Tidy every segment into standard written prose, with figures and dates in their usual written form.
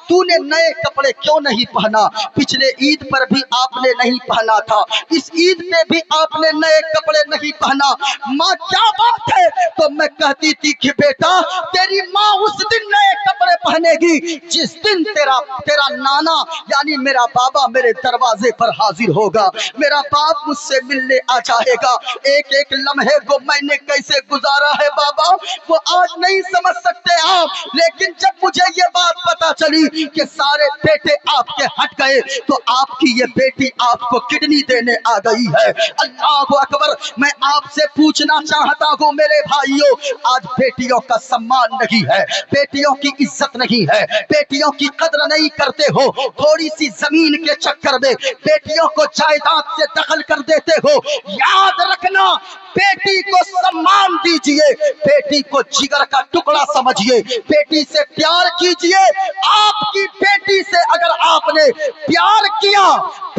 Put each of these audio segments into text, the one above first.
तूने नए कपड़े क्यों नहीं पहना? पिछले ईद पर भी आपने नहीं पहना था, इस ईद पे भी आपने नए कपड़े नहीं पहना। माँ क्या बात है? तो मैं कहती थी कि बेटा तेरी माँ उस दिन नए कपड़े पहनेगी जिस दिन तेरा नाना यानी मेरा बाबा मेरे दरवाजे पर हाजिर होगा, मेरा बाप मुझसे मिलने आ जाएगा। एक एक लम्हे को मैंने कैसे गुजारा है बाबा, वो आज नहीं समझ सकते आप, लेकिन जब मुझे ये बात पता चली कि सारे बेटे आपके हट गए तो आपकी ये बेटी आपको किडनी देने आ गई है। अल्लाह अकबर। मैं आपसे पूछना चाहता हूँ मेरे भाइयों, आज बेटियों का सम्मान नहीं है, बेटियों की इज्जत नहीं है, बेटियों की कदर नहीं करते हो, थोड़ी सी जमीन के चक्कर में बेटियों को जायदाद से दखल कर देते हो। याद रखना, बेटी को सम्मान दीजिए, बेटी को जिगर का टुकड़ा समझिए, बेटी से प्यार कीजिए। आपकी बेटी से अगर आपने प्यार किया,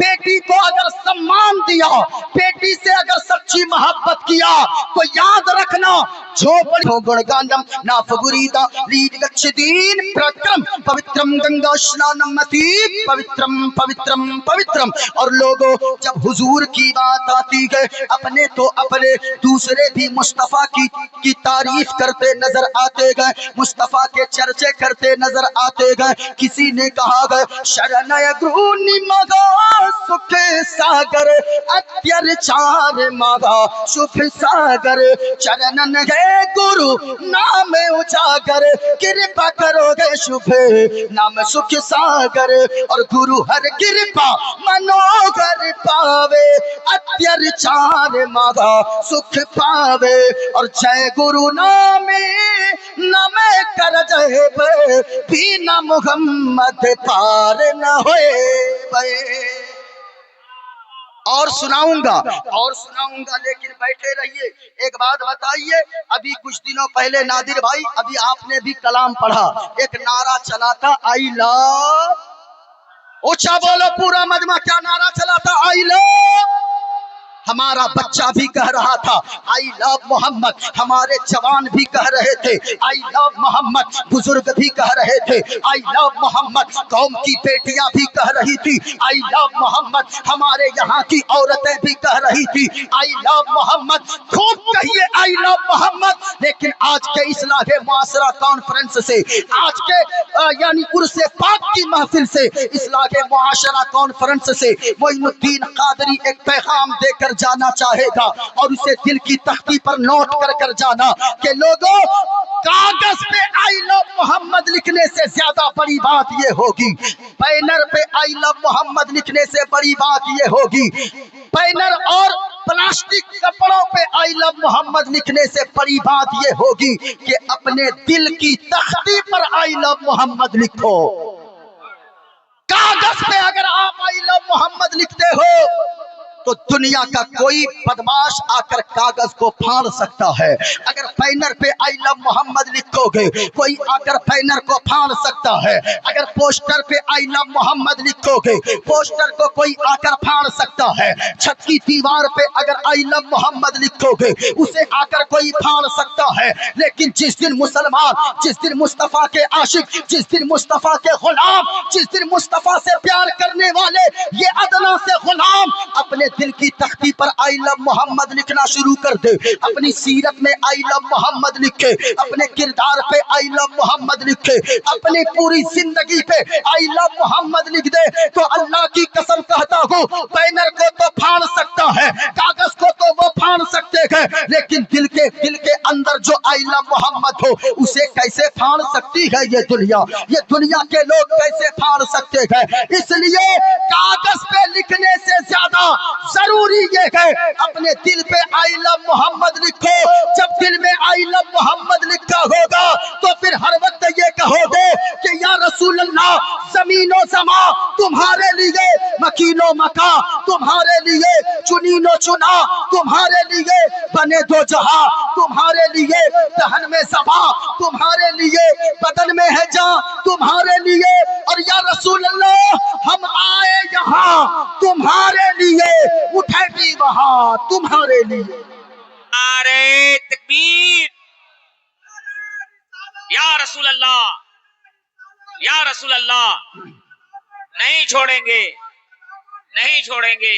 बेटी को अगर सम्मान दिया, बेटी से अगर सच्ची मोहब्बत किया, तो याद रखना झोपड़ी गुणगानम नाफगुरीदा लीड गच्छदीन प्रक्रम पवित्रम गंगा स्नानम मसीह पवित्रम पवित्रम पवित्रम। और लोगों, जब हुजूर की बात आती है, अपने तो अपने दूसरे भी मुस्तफा की तारीफ करते नजर आते गए, मुस्तफा के चर्चे करते नजर आते गए। किसी ने कहा गए शरणय गुरुनि मगा सुख सागर अत्याचार मगा सुख सागर, चरणन है गुरु नाम उजागर, कृपा करोगे शुभ नाम सुख सागर। और गुरु हर कृपा मनोगर पावे, अत्याचार मगा सुख पावे। और जय गुरु नामे नमे कर जय बिना मुहम्मद पार न होए। और सुनाऊंगा लेकिन बैठे रहिए। एक बात बताइए, अभी कुछ दिनों पहले नादिर भाई, अभी आपने भी कलाम पढ़ा, एक नारा चला था आई लव, ऊंचा बोलो पूरा मजमा, क्या नारा चला था? I love. हमारा बच्चा भी कह रहा था आई लव मोहम्मद, हमारे जवान भी कह रहे थे आई लव मोहम्मद, बुजुर्ग भी कह रहे थे आई लव मोहम्मद, कौम की बेटियां भी कह रही थी आई लव मोहम्मद, हमारे यहाँ की औरतें भी कह रही थी आई लव मोहम्मद। खूब कहिए आई लव मोहम्मद। लेकिन आज के इस्लाह मुआशरा कॉन्फ्रेंस से, आज के यानी उर्से पाक की महफिल से, इस्लाह मुआशरा कॉन्फ्रेंस से मोइनुद्दीन कादरी एक पैगाम देकर जाना चाहेगा, और उसे दिल की तख्ती पर नोट कर जाना कि लोगों, कागज पे आई लव मोहम्मद लिखने से ज्यादा बड़ी बात ये होगी, बैनर पे आई लव मोहम्मद लिखने से बड़ी बात ये होगी, बैनर और प्लास्टिक कपड़ों पे आई लव मोहम्मद लिखने से बड़ी बात ये होगी कि अपने दिल की तख्ती पर आई लव मोहम्मद लिखो। कागज पे अगर आप आई लव मोहम्मद लिखते हो तो दुनिया का कोई बदमाश आकर कागज को फाड़ सकता है। अगर बैनर पे आई लव मोहम्मद लिखोगे, कोई आकर बैनर को फाड़ सकता है। अगर पोस्टर पे आई लव मोहम्मद लिखोगे, पोस्टर को कोई आकर फाड़ सकता है। छत की दीवार पे अगर आई लव मोहम्मद लिखोगे, उसे आकर कोई फाड़ सकता है। लेकिन जिस दिन मुसलमान, जिस दिन मुस्तफा के आशिक, जिस दिन मुस्तफा के गुलाम, जिस दिन मुस्तफा से प्यार करने वाले ये अदना से गुलाम अपने दिल की तख्ती पर आई लव मोहम्मद लिखना शुरू कर दे, अपनी सीरत में आई लव मोहम्मद लिखे, अपने किरदार पे आई लव मोहम्मद लिखे, अपनी पूरी जिंदगी पे आई लव मोहम्मद लिख दे, तो अल्लाह की कसम कहता हूँ, बैनर को तो फाड़ सकता है, कागज को तो वो फाड़ सकते हैं, लेकिन दिल के अंदर जो आई लव मोहम्मद हो उसे कैसे फाड़ सकती है ये दुनिया के लोग कैसे फाड़ सकते हैं? इसलिए कागज पे लिखने से ज्यादा जरूरी ये है अपने दिल पे आई लव मोहम्मद लिखो। जब दिल में आई लव मोहम्मद लिखा होगा तो फिर हर वक्त ये कहोगे कि या रसूल अल्लाह, जमीनो समा तुम्हारे लिए, मकीनो मका तुम्हारे लिए, चुनीनो चुना तुम्हारे लिए, बने दो जहां तुम्हारे लिए, दहन में सभा तुम्हारे लिए, बदन में है जा तुम्हारे लिए, और या रसूल अल्लाह हम आए यहाँ तुम्हारे लिए, उठे भी वहां तुम्हारे लिए। नारे तकबीर, या रसूल अल्लाह, या रसूल अल्लाह, नहीं छोड़ेंगे, नहीं छोड़ेंगे,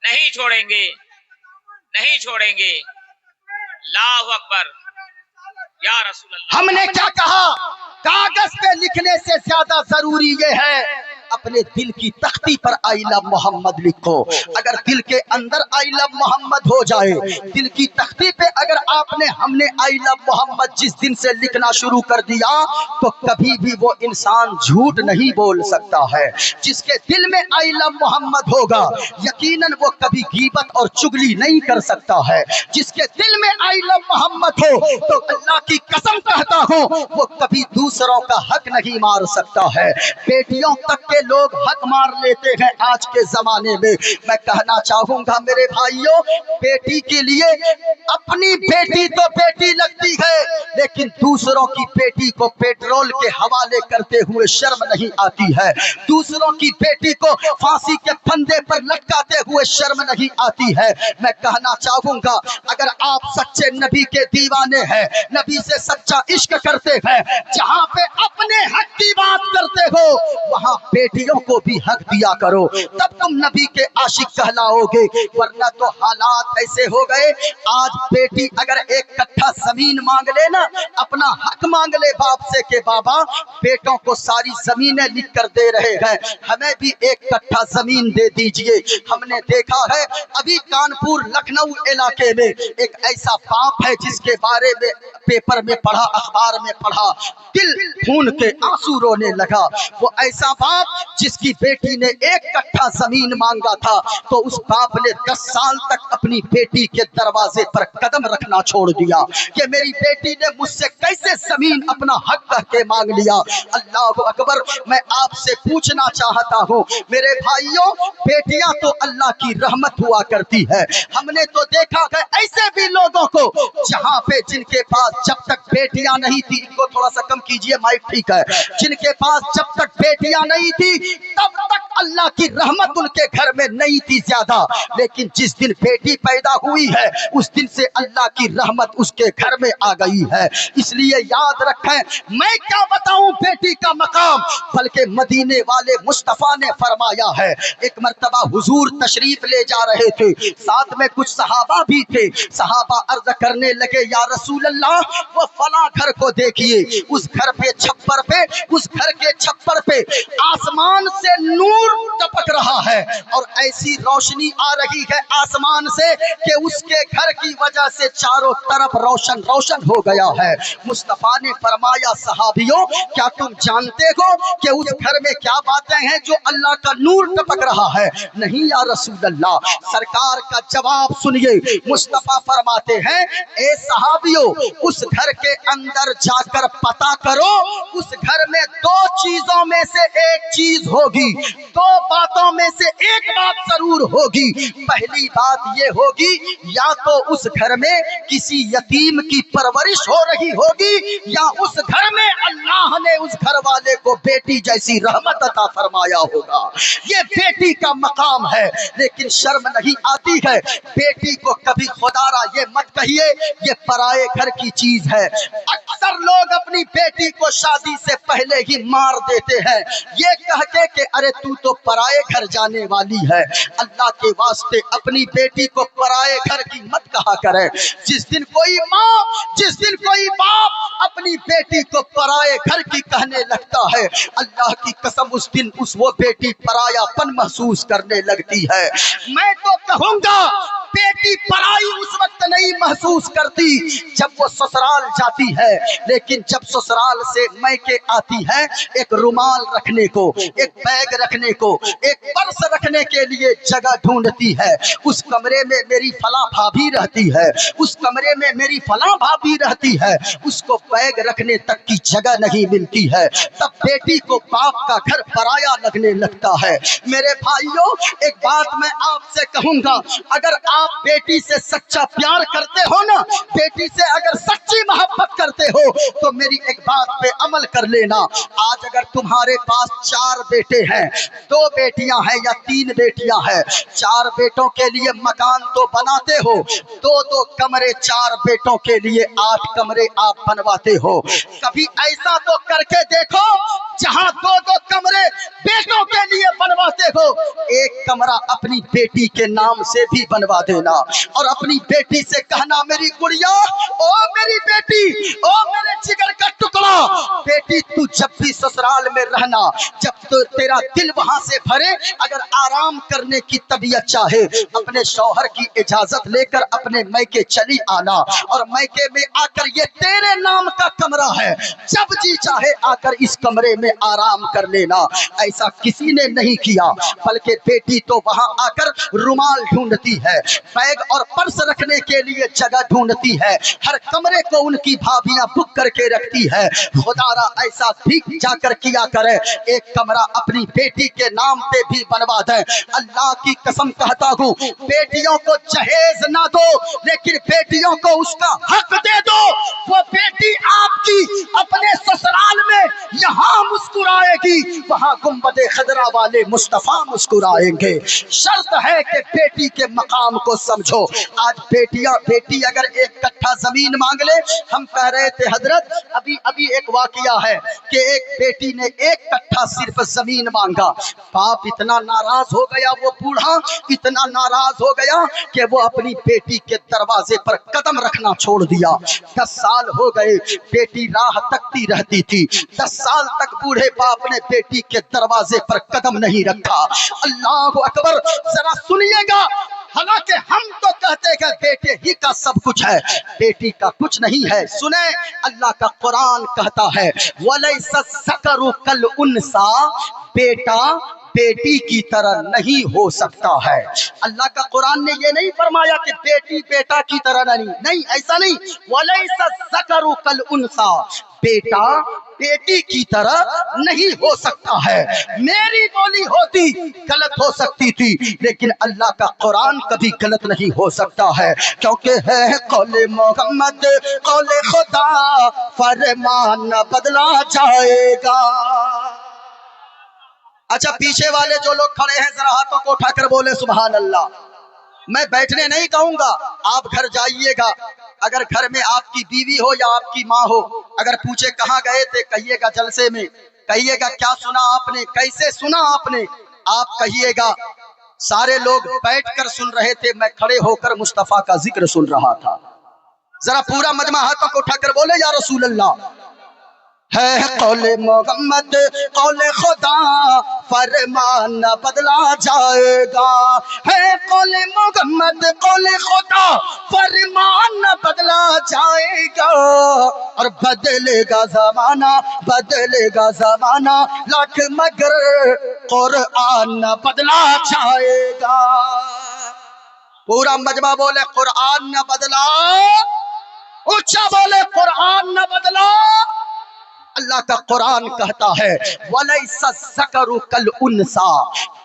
नहीं छोड़ेंगे, नहीं छोड़ेंगे। अल्लाहु अकबर। या रसूल अल्लाह। हमने क्या कहा? कागज पे लिखने से ज्यादा जरूरी ये है अपने दिल की तख्ती पर आई लव मोहम्मद लिखो। अगर दिल के अंदर आई लव मोहम्मद हो जाए, दिल की तख्ती पे अगर आपने हमने आई लव मोहम्मद जिस दिन से लिखना शुरू कर दिया, तो कभी भी वो इंसान झूठ नहीं बोल सकता है। जिसके दिल में आई लव मोहम्मद होगा, यकीनन वो कभी गीबत और चुगली नहीं कर सकता है। जिसके दिल में आई लव मोहम्मद हो, तो अल्लाह की कसम कहता हूँ, वो कभी दूसरों का हक नहीं मार सकता है। बेटियों तक के लोग हक मार लेते हैं आज के जमाने में। मैं कहना चाहूंगा मेरे भाइयों, बेटी के लिए अपनी बेटी तो बेटी लगती है, लेकिन दूसरों की बेटी को पेट्रोल के हवाले करते हुए शर्म नहीं आती है। दूसरों की बेटी को फांसी के फंदे पर लटकाते हुए शर्म नहीं आती है। मैं कहना चाहूंगा, अगर आप सच्चे नबी के दीवाने हैं, नबी से सच्चा इश्क करते हैं, जहां पे अपने हक की बात करते हो, वहां बेटियों को भी हक दिया करो, तब तुम नबी के आशिक कहलाओगे। वरना तो हालात ऐसे हो गए, आज बेटी अगर एक कट्ठा जमीन मांग ले ना, अपना हक मांग ले बाप से के बाबा, बेटों को सारी जमीनें लिख कर दे रहे हैं, हमें भी एक कट्ठा जमीन दे दीजिए। हमने देखा है अभी कानपुर लखनऊ इलाके में एक ऐसा बाप है जिसके बारे में पेपर में पढ़ा, अखबार में पढ़ा, दिल खून के आंसू रोने लगा। वो ऐसा बाप जिसकी बेटी ने एक कट्ठा जमीन मांगा था, तो उस बाप ने 10 साल तक अपनी बेटी के दरवाजे पर कदम रखना छोड़ दिया कि मेरी बेटी ने मुझसे कैसे जमीन अपना हक कह के मांग लिया। अल्लाह अकबर। मैं आपसे पूछना चाहता हूँ मेरे भाइयों, बेटियां तो अल्लाह की रहमत हुआ करती है। हमने तो देखा है ऐसे भी लोगों को जहाँ पे जिनके पास जब तक बेटियां नहीं थी, इनको थोड़ा सा कम कीजिए माइक, ठीक है, जिनके पास जब तक बेटियां नहीं थी तब तक अल्लाह की रहमत उनके घर में नहीं थी ज्यादा, लेकिन जिस दिन बेटी पैदा हुई है उस दिन से अल्लाह की रहमत उसके घर में आ गई है। इसलिए याद रखें, मैं क्या बताऊं बेटी का मकाम, बल्कि मदीने वाले मुस्तफा ने फरमाया है। एक मर्तबा हुजूर तशरीफ ले जा रहे थे, साथ में कुछ सहाबा भी थे। सहाबा अर्ज करने लगे, या रसूल अल्लाह, वो फला घर को देखिए, उस घर पे छप्पर पे, उस घर के छप्पर पे आसमान से नूर टपक रहा है और ऐसी रोशनी आ रही है आसमान से कि उसके घर की वजह से चारों तरफ रोशन रोशन हो गया है। मुस्तफा ने फरमाया, सहाबियों, क्या तुम जानते हो कि उस घर में क्या बातें हैं जो अल्लाह का नूर टपक रहा है? नहीं या रसूल अल्लाह। सरकार का जवाब सुनिए, मुस्तफा फरमाते हैं, ए सहाबियों, उस घर के अंदर जाकर पता करो, उस घर में 2 चीजों में से एक चीज होगी, 2 बातों में से एक बात जरूर होगी। पहली बात ये होगी, या तो उस घर में किसी यतीम की परवरिश हो रही होगी, या उस घर में अल्लाह ने उस घर वाले को बेटी जैसी रहमत अता फरमाया होगा। ये बेटी का मकाम है, लेकिन शर्म नहीं आती है बेटी को कभी खुदारा ये मत कहिए ये पराए घर की चीज है। अक्सर लोग अपनी बेटी को शादी से पहले ही मार देते हैं ये कह के कि अरे तू तो पराए घर जाने वाली है। अल्लाह के वास्ते अपनी बेटी को पराए घर की मत कहा करे। जिस दिन कोई माँ, जिस दिन कोई बाप अपनी बेटी को पराए घर की कहने लगता है, अल्लाह की कसम उस दिन वो बेटी परायापन महसूस करने लगती है। मैं तो कहूंगा बेटी पराई उस वक्त नहीं महसूस करती जब वो ससुराल जाती है, लेकिन जब ससुराल से मैके आती है, एक रुमाल रखने को, एक बैग रखने को, एक पर्स रखने के लिए जगह ढूंढती है। उस कमरे में मेरी फला भाभी रहती है, उस कमरे में मेरी फला भाभी रहती है, उसको बैग रखने तक की जगह नहीं मिलती है। तब बेटी को बाप का घर पराया लगने लगता है। मेरे भाइयों, एक बात मैं आपसे कहूंगा, अगर आप बेटी से सच्चा प्यार करते हो ना, बेटी से अगर सच्ची मोहब्बत करते हो, तो मेरी एक बात पे अमल कर लेना। आज अगर तुम्हारे पास 4 बेटे हैं, 2 बेटियां हैं या 3 बेटियां हैं, 4 बेटों के लिए मकान तो बनाते हो, 2-2 कमरे 4 बेटों के लिए 8 कमरे आप बनवाते हो। कभी ऐसा तो करके देखो जहां दो दो कमरे बेटों के लिए बनवाते हो, एक कमरा अपनी बेटी के नाम से भी बनवा देना और अपनी बेटी से कहना, मेरी गुड़िया, ओ मेरी बेटी, ओ मेरे जिगर का टुकड़ा, बेटी तू जब भी ससुराल में रहना, जब तो तेरा दिल वहां से भरे, अगर आराम करने की तबीयत चाहे, अपने शौहर की इजाजत लेकर अपने मैके चली आना और मैके में आकर ये तेरे नाम का कमरा है, जब जी चाहे आकर इस कमरे में आराम कर लेना। ऐसा किसी ने नहीं किया, बल्कि बेटी तो वहां आकर रुमाल ढूंढती है, बैग और पर्स रखने के लिए जगह ढूंढती है, हर कमरे को उनकी भाभियां बुक करके रखती है। खुदारा ऐसा भी जाकर किया करे, एक कमरा अपनी बेटी के नाम पे भी बनवा दे। अल्लाह की कसम कहता हूँ, बेटियों को जहेज ना दो, लेकिन बेटियों को उसका हक दे दो। वो बेटी आपकी अपने ससुराल में यहाँ मुस्कुराएगी, वहाँ गुंबदे खदरा वाले मुस्तफा मुस्कुराएंगे। शर्त है कि बेटी के मकाम को समझो। आज बेटी अगर एक कट्ठा जमीन मांग ले, हम कह रहे थे हजरत, अभी एक वाकया है कि एक बेटी ने एक कट्ठा सिर्फ जमीन मांगा, बाप इतना नाराज हो गया, वो बूढ़ा इतना नाराज हो गया कि वो अपनी बेटी के दरवाजे पर कदम रखना छोड़ दिया। 10 साल हो गए, बेटी राह तकती रहती थी, 10 साल तक बूढ़े बाप ने बेटी के दरवाजे पर कदम नहीं रखा। अल्लाह अकबर, जरा सुनिएगा, हालांकि हम तो कहते हैं बेटे ही का सब कुछ है, बेटी का कुछ नहीं है। सुने, अल्लाह का कुरान कहता है, वलैसा ज़करु कल उन्सा, बेटा बेटी की तरह नहीं हो सकता है। अल्लाह का कुरान ने ये नहीं फरमाया कि बेटी बेटा की तरह नहीं, ऐसा नहीं। वलैसा ज़करु कल उन्सा, बेटा बेटी की तरह नहीं हो सकता है। मेरी बोली होती गलत हो सकती थी, लेकिन अल्लाह का कुरान कभी गलत नहीं हो सकता है, क्योंकि है कौले मोहम्मद कौले खुदा, फरमान न बदला जाएगा। अच्छा, पीछे वाले जो लोग खड़े हैं जरा हाथों को उठाकर बोले सुभान अल्लाह। मैं बैठने नहीं कहूंगा, आप घर जाइएगा, अगर घर में आपकी बीवी हो या आपकी माँ हो, अगर पूछे कहाँ गए थे, कहिएगा जलसे में, कहिएगा क्या सुना आपने, कैसे सुना आपने, आप कहिएगा सारे लोग बैठकर सुन रहे थे, मैं खड़े होकर मुस्तफा का जिक्र सुन रहा था। जरा पूरा मजमा हाथों को उठाकर बोले या रसूल अल्लाह। है कौले मोहम्मद कौले खुदा, फरमान न बदला जाएगा। है कौले मोहम्मद कौले खुदा, फरमान न बदला जाएगा। और बदलेगा जमाना लाख मगर कुरान न बदला जाएगा। पूरा मजमा बोले कुरान न बदला, ऊंचा बोले कुरान न बदला। अल्लाह का कुरान कहता है, वलैसा ज़करु कल उन्सा,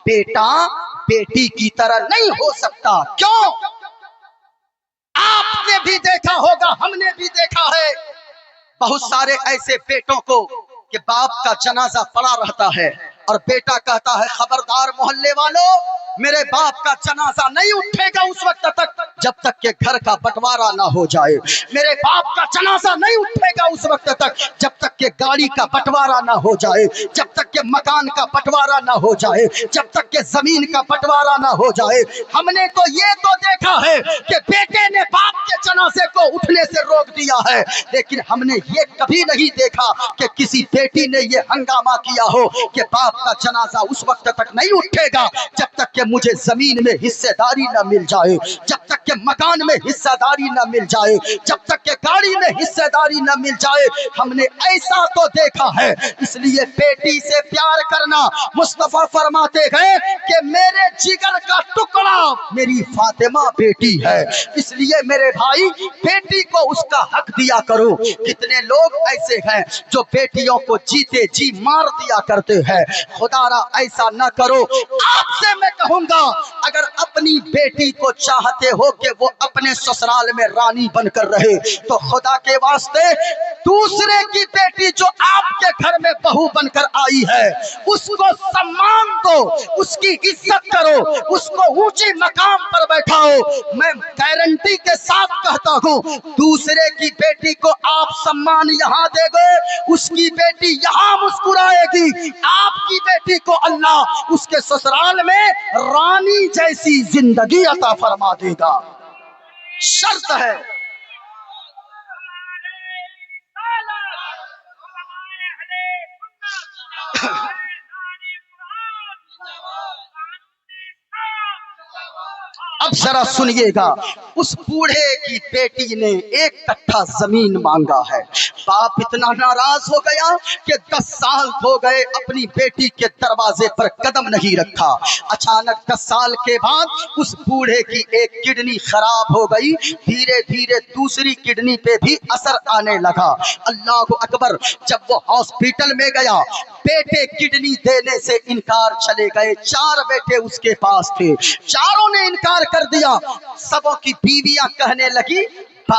बेटा बेटी की तरह नहीं हो सकता। क्यों? आपने भी देखा होगा, हमने भी देखा है, बहुत सारे ऐसे बेटों को कि बाप का जनाजा पड़ा रहता है और बेटा कहता है, खबरदार मोहल्ले वालों, मेरे बाप का जनाजा नहीं उठेगा उस वक्त तक जब तक के घर का बंटवारा ना हो जाए। मेरे बाप का जनाजा नहीं उठेगा उस वक्त तक जब तक के गाड़ी का बंटवारा ना हो जाए, जब तक के मकान का बंटवारा ना हो जाए, जब तक के जमीन का बंटवारा ना हो जाए। हमने तो ये तो देखा है कि बेटे ने बाप के जनाजे को उठने से रोक दिया है, लेकिन हमने ये कभी नहीं देखा कि किसी बेटी ने ये हंगामा किया हो कि बाप का जनाजा उस वक्त तक नहीं उठेगा जब तक कि मुझे जमीन में हिस्सेदारी न मिल जाए, जब तक के मकान में हिस्सेदारी न मिल जाए, जब तक के गाड़ी में हिस्सेदारी न मिल जाए। हमने ऐसा तो देखा है, इसलिए बेटी से प्यार करना, मुस्तफा फरमाते हैं कि मेरे जिगर का टुकड़ा मेरी फातिमा बेटी है, इसलिए मेरे भाई बेटी को उसका हक दिया करो। कितने लोग ऐसे हैं जो बेटियों को जीते जी मार दिया करते हैं, खुदारा ऐसा न करो। आपसे मैं कहूंगा, अगर अपनी बेटी को चाहते हो ہو کہ وہ اپنے سسرال میں رانی بن کر رہے، تو خدا کے واسطے دوسرے کی بیٹی جو آپ کے گھر میں بہو بن کر آئی ہے اس کو سمان دو، اس کی عزت کرو، اس کو اونچی مقام پر بیٹھاؤ۔ میں گارنٹی کے ساتھ کہتا ہوں دوسرے کی بیٹی کو آپ سمان یہاں دے گے، اس کی بیٹی یہاں مسکرائے گی، آپ کی بیٹی کو اللہ اس کے سسرال میں رانی جیسی زندگی عطا فرما دے گا۔ شرط ہے۔ اب ذرا سنیے گا، اس بوڑھے کی بیٹی نے 1 کٹھا زمین مانگا ہے، باپ اتنا ناراض ہو گیا کہ 10 سال ہو گئے اپنی بیٹی کے دروازے پر قدم نہیں رکھا۔ اچانک 10 سال کے بعد اس بوڑھے کی 1 کڈنی خراب ہو گئی، دھیرے دھیرے دوسری کڈنی پہ بھی اثر آنے لگا۔ اللہ اکبر، جب وہ ہاسپٹل میں گیا بیٹے کڈنی دینے سے انکار چلے گئے، 4 بیٹے اس کے پاس تھے، چاروں نے انکار کر دیا۔ سبوں کی بیویاں کہنے لگی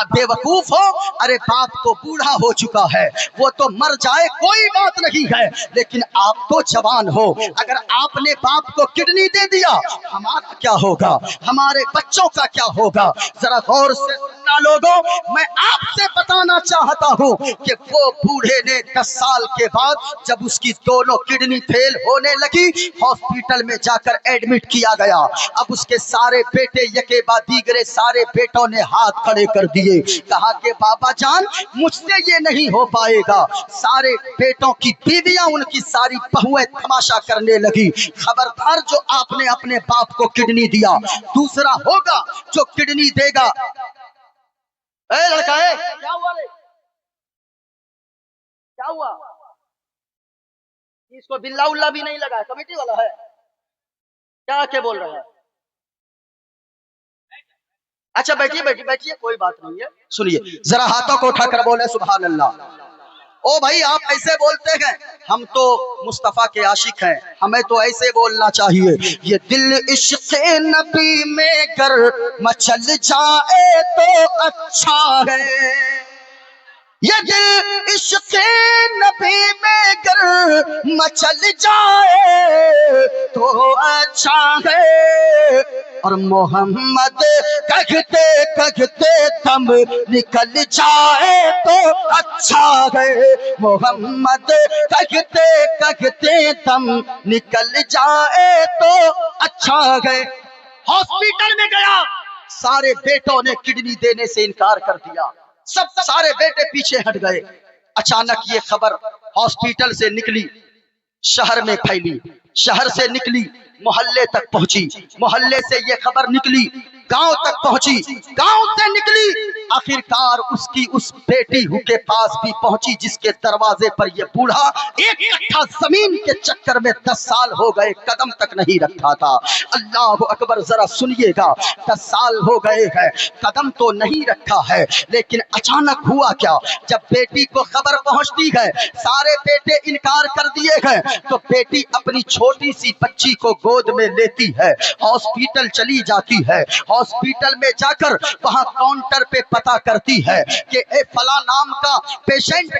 بے وقوف ہو، ارے باپ تو بوڑھا ہو چکا ہے، وہ تو مر جائے کوئی بات نہیں ہے، لیکن آپ تو جوان ہو، اگر آپ نے باپ کو کڈنی دے دیا ہمارا کیا ہوگا، ہمارے بچوں کا کیا ہوگا؟ ذرا غور سے سننا لوگوں، میں آپ سے بتانا چاہتا ہوں کہ وہ بوڑھے نے 10 سال کے بعد جب اس کی دونوں کڈنی فیل ہونے لگی ہاسپٹل میں جا کر ایڈمٹ کیا گیا۔ اب اس کے سارے بیٹے یکے بعد دیگرے سارے بیٹوں نے ہاتھ کھڑے کر دیے، کہا کہ بابا جان مجھ سے یہ نہیں ہو پائے گا۔ سارے بیٹوں کی بیویاں ان کی ساری بہویں تماشا کرنے لگی، خبردار جو آپ نے اپنے باپ کو کڈنی دیا دوسرا ہوگا جو کڈنی دے گا۔ اے لڑکا ہے کیا ہوا رے؟ کیا ہوا؟ اس کو بلا اللہ بھی نہیں لگا، کمیٹی والا ہے کیا کے بول رہا ہے؟ اچھا بیٹھیے بیٹھیے بیٹھیے، کوئی بات نہیں ہے۔ سنیے ذرا ہاتھوں کو اٹھا کر بولے سبحان اللہ۔ او بھائی آپ ایسے بولتے ہیں، ہم تو مصطفیٰ کے عاشق ہیں، ہمیں تو ایسے بولنا چاہیے۔ یہ دل عشق نبی میں گر مچل جائے تو اچھا ہے، یہ دل عشق نبی میں گر مچل جائے تو اچھا ہے، اور محمد کہتے کہتے دم نکل جائے تو اچھا ہے، محمد کہتے کہتے دم نکل جائے تو اچھا ہے۔ ہاسپٹل میں گیا، سارے بیٹوں نے کڈنی دینے سے انکار کر دیا، سارے بیٹے پیچھے ہٹ گئے۔ اچانک یہ خبر ہاسپٹل سے نکلی، شہر میں پھیلی، شہر سے نکلی محلے تک پہنچی، محلے سے یہ خبر نکلی گاؤں تک پہنچی، گاؤں سے نکلی آخرکار اس کی اس بیٹی کے پاس بھی پہنچی جس کے دروازے پر یہ بوڑھا 1 کٹھا زمین کے چکر میں 10 سال ہو گئے قدم تک نہیں رکھا تھا۔ اللہ اکبر، ذرا سنیے گا، 10 سال ہو گئے ہیں قدم تو نہیں رکھا ہے، لیکن اچانک ہوا کیا؟ جب بیٹی کو خبر پہنچتی ہے سارے بیٹے انکار کر دیے گئے تو بیٹی اپنی چھوٹی سی بچی کو گود میں لیتی ہے، ہاسپٹل چلی جاتی ہے، ہاسپٹل میں جا کر وہاں کاؤنٹر پہ پتہ کرتی ہے کہ اے فلاں نام کا پیشنٹ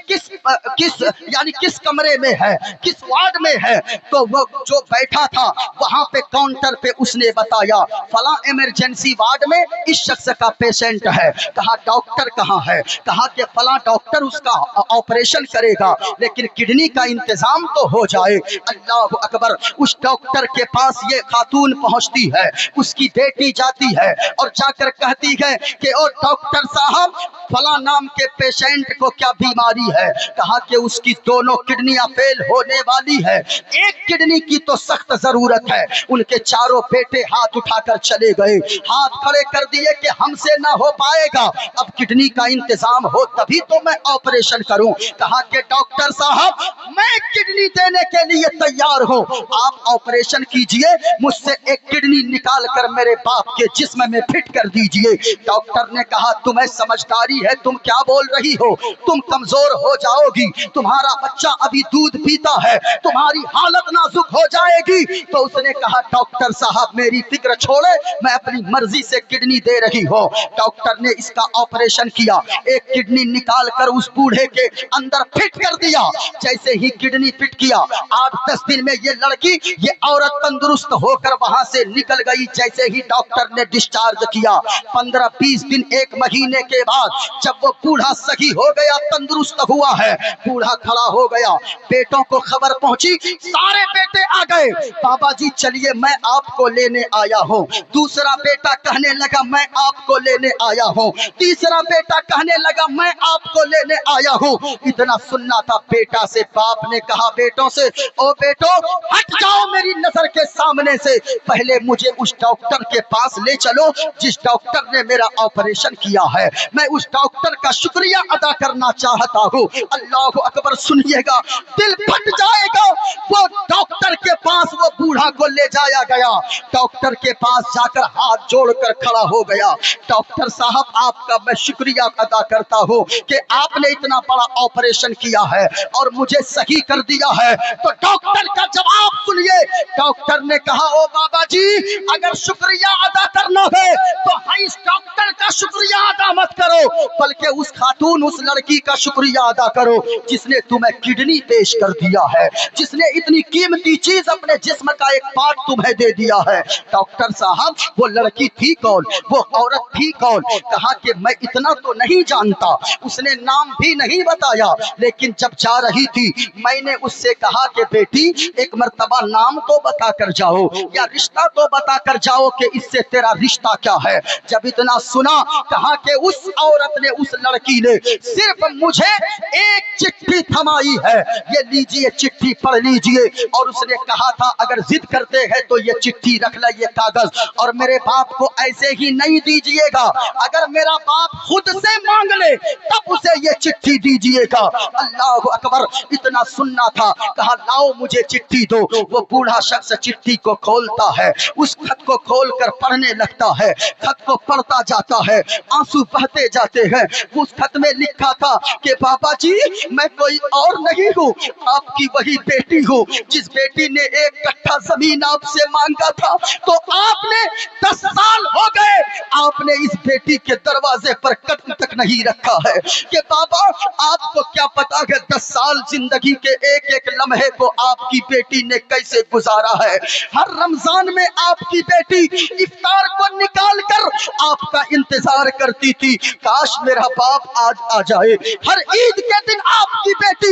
کس کمرے میں ہے، کس وارڈ میں ہے، تو وہ جو بیٹھا تھا وہاں پہ کاؤنٹر پہ اس نے بتایا فلاں ایمرجنسی وارڈ میں اس شخص کا پیشنٹ ہے۔ کہا ڈاکٹر کہاں ہے؟ کہا کہ فلاں ڈاکٹر اس کا آپریشن کرے گا لیکن کڈنی کا انتظام تو ہو جائے۔ اللہ اکبر، اس ڈاکٹر کے پاس یہ خاتون پہنچتی ہے، اس کی بیٹی جاتی ہے اور جا کر کہتی ہے کہ او ڈاکٹر صاحب فلاں نام کے پیشنٹ کو کیا بیماری ہے؟ کہا کہ اس کی دونوں کڈنیاں فیل ہونے والی ہے، 1 کڈنی کی تو سخت ضرورت ہے۔ ان کے چاروں بیٹے ہاتھ اٹھا کر چلے گئے، ہاتھ کھڑے کر دیے کہ ہم سے نہ ہو پائے گا، اب کڈنی کا انتظام ہو تبھی تو میں آپریشن کروں۔ کہا کہ ڈاکٹر صاحب میں کڈنی دینے کے لیے تیار ہوں، آپ آپریشن کیجئے، مجھ سے 1 کڈنی نکال کر میرے باپ کے جسم समय में फिट कर दीजिए। डॉक्टर ने कहा तुम्हें समझदारी है, तुम क्या बोल रही हो, तुम कमजोर हो जाओगी, तुम्हारा बच्चा अभी दूध पीता है, तुम्हारी हालत नाजुक हो जाएगी। तो उसने कहा डॉक्टर साहब मेरी फिक्र छोड़े, मैं अपनी मर्जी से किडनी दे रही हूँ। डॉक्टर ने इसका ऑपरेशन किया, एक किडनी निकाल कर उस बूढ़े के अंदर फिट कर दिया। जैसे ही किडनी फिट किया 8-10 दिन में ये लड़की, ये औरत तंदुरुस्त होकर वहां से निकल गई। जैसे ही डॉक्टर ने डिस्चार्ज किया 15-20 दिन 1 महीने के बाद जब वो बूढ़ा सही हो गया, तंदुरुस्त हुआ है, बूढ़ा खड़ा हो गया, बेटों को खबर पहुंची, सारे बेटे आ गए, बाबा जी चलिए मैं आपको लेने आया हूँ। दूसरा बेटा कहने लगा मैं आपको लेने आया हूँ, तीसरा बेटा कहने लगा मैं आपको लेने आया हूँ। इतना सुनना था बेटा से। बाप ने कहा बेटों से, ओ बेटो हट जाओ मेरी नजर के सामने से, पहले मुझे उस डॉक्टर के पास ले चलो जिस डॉक्टर ने मेरा ऑपरेशन किया है, मैं उस डॉक्टर का शुक्रिया अदा करना चाहता हूँ। अल्लाह अकबर, सुनिएगा, दिल फट जाएगा। वो डॉक्टर के पास वो बूढ़ा को ले जाया गया, डॉक्टर के पास जाकर हाथ जोड़कर खड़ा हो गया, डॉक्टर साहब आपका मैं शुक्रिया अदा करता हूँ कि आपने इतना बड़ा ऑपरेशन किया है और मुझे सही कर दिया है। तो डॉक्टर का जवाब सुनिए, डॉक्टर ने कहा ओ बाबा जी अगर शुक्रिया अदा करना है तो इस डॉक्टर का शुक्रिया अदा मत करो, बल्कि उस खातून, उस लड़की का शुक्रिया अदा करो जिसने तुम्हें किडनी पेश कर दिया है, जिसने इतनी कीमती चीज अपने जिस्म का एक पार्ट तुम्हें दे दिया है। डॉक्टर साहब वो लड़की थी कौन, वो औरत थी कौन? कहा कि मैं इतना तो नहीं जानता, उसने नाम भी नहीं बताया, लेकिन जब जा रही थी मैंने उससे कहा कि बेटी एक मर्तबा नाम तो बता कर जाओ या रिश्ता तो बता कर जाओ कि इससे तेरा रिश्ता क्या है। जब इतना सुना कहा कि उस औरत ने, उस लड़की ने सिर्फ मुझे एक चिट्ठी थमाई है, ये लीजिए चिट्ठी पढ़ लीजिए। और उसने कहा था अगर जिद करते हैं तो ये चिट्ठी रख ले, ये कागज, और मेरे बाप को ऐसे ही नहीं दीजिएगा, अगर मेरा बाप खुद से मांग ले तब उसे ये चिट्ठी दीजिएगा। अल्लाह अकबर, इतना सुनना था, कहा लाओ मुझे चिट्ठी दो। वो बूढ़ा शख्स चिट्ठी को खोलता है, उस खत को खोलकर पढ़ने लगता है, खत को पढ़ता जाता है, आंसू बहते जाते हैं। उस खत में लिखा था कि बाबा जी मैं कोई और नहीं हूँ, आपकी वही बेटी हूँ जिस बेटी ने 1 कट्ठा जमीन आपसे मांगा था, तो आपने 10 साल हो गए आपने इस बेटी के दरवाजे पर कदम तक नहीं रखा है। कि बाबा आपको क्या पता कि 10 साल जिंदगी के एक लम्हे को आपकी बेटी ने कैसे गुजारा है। हर रमजान में आपकी बेटी इफ्तार को निकाल कर आपका इंतजार करती थी, काश मेरा बाप आज आ जाए। हर ईद के दिन आपकी बेटी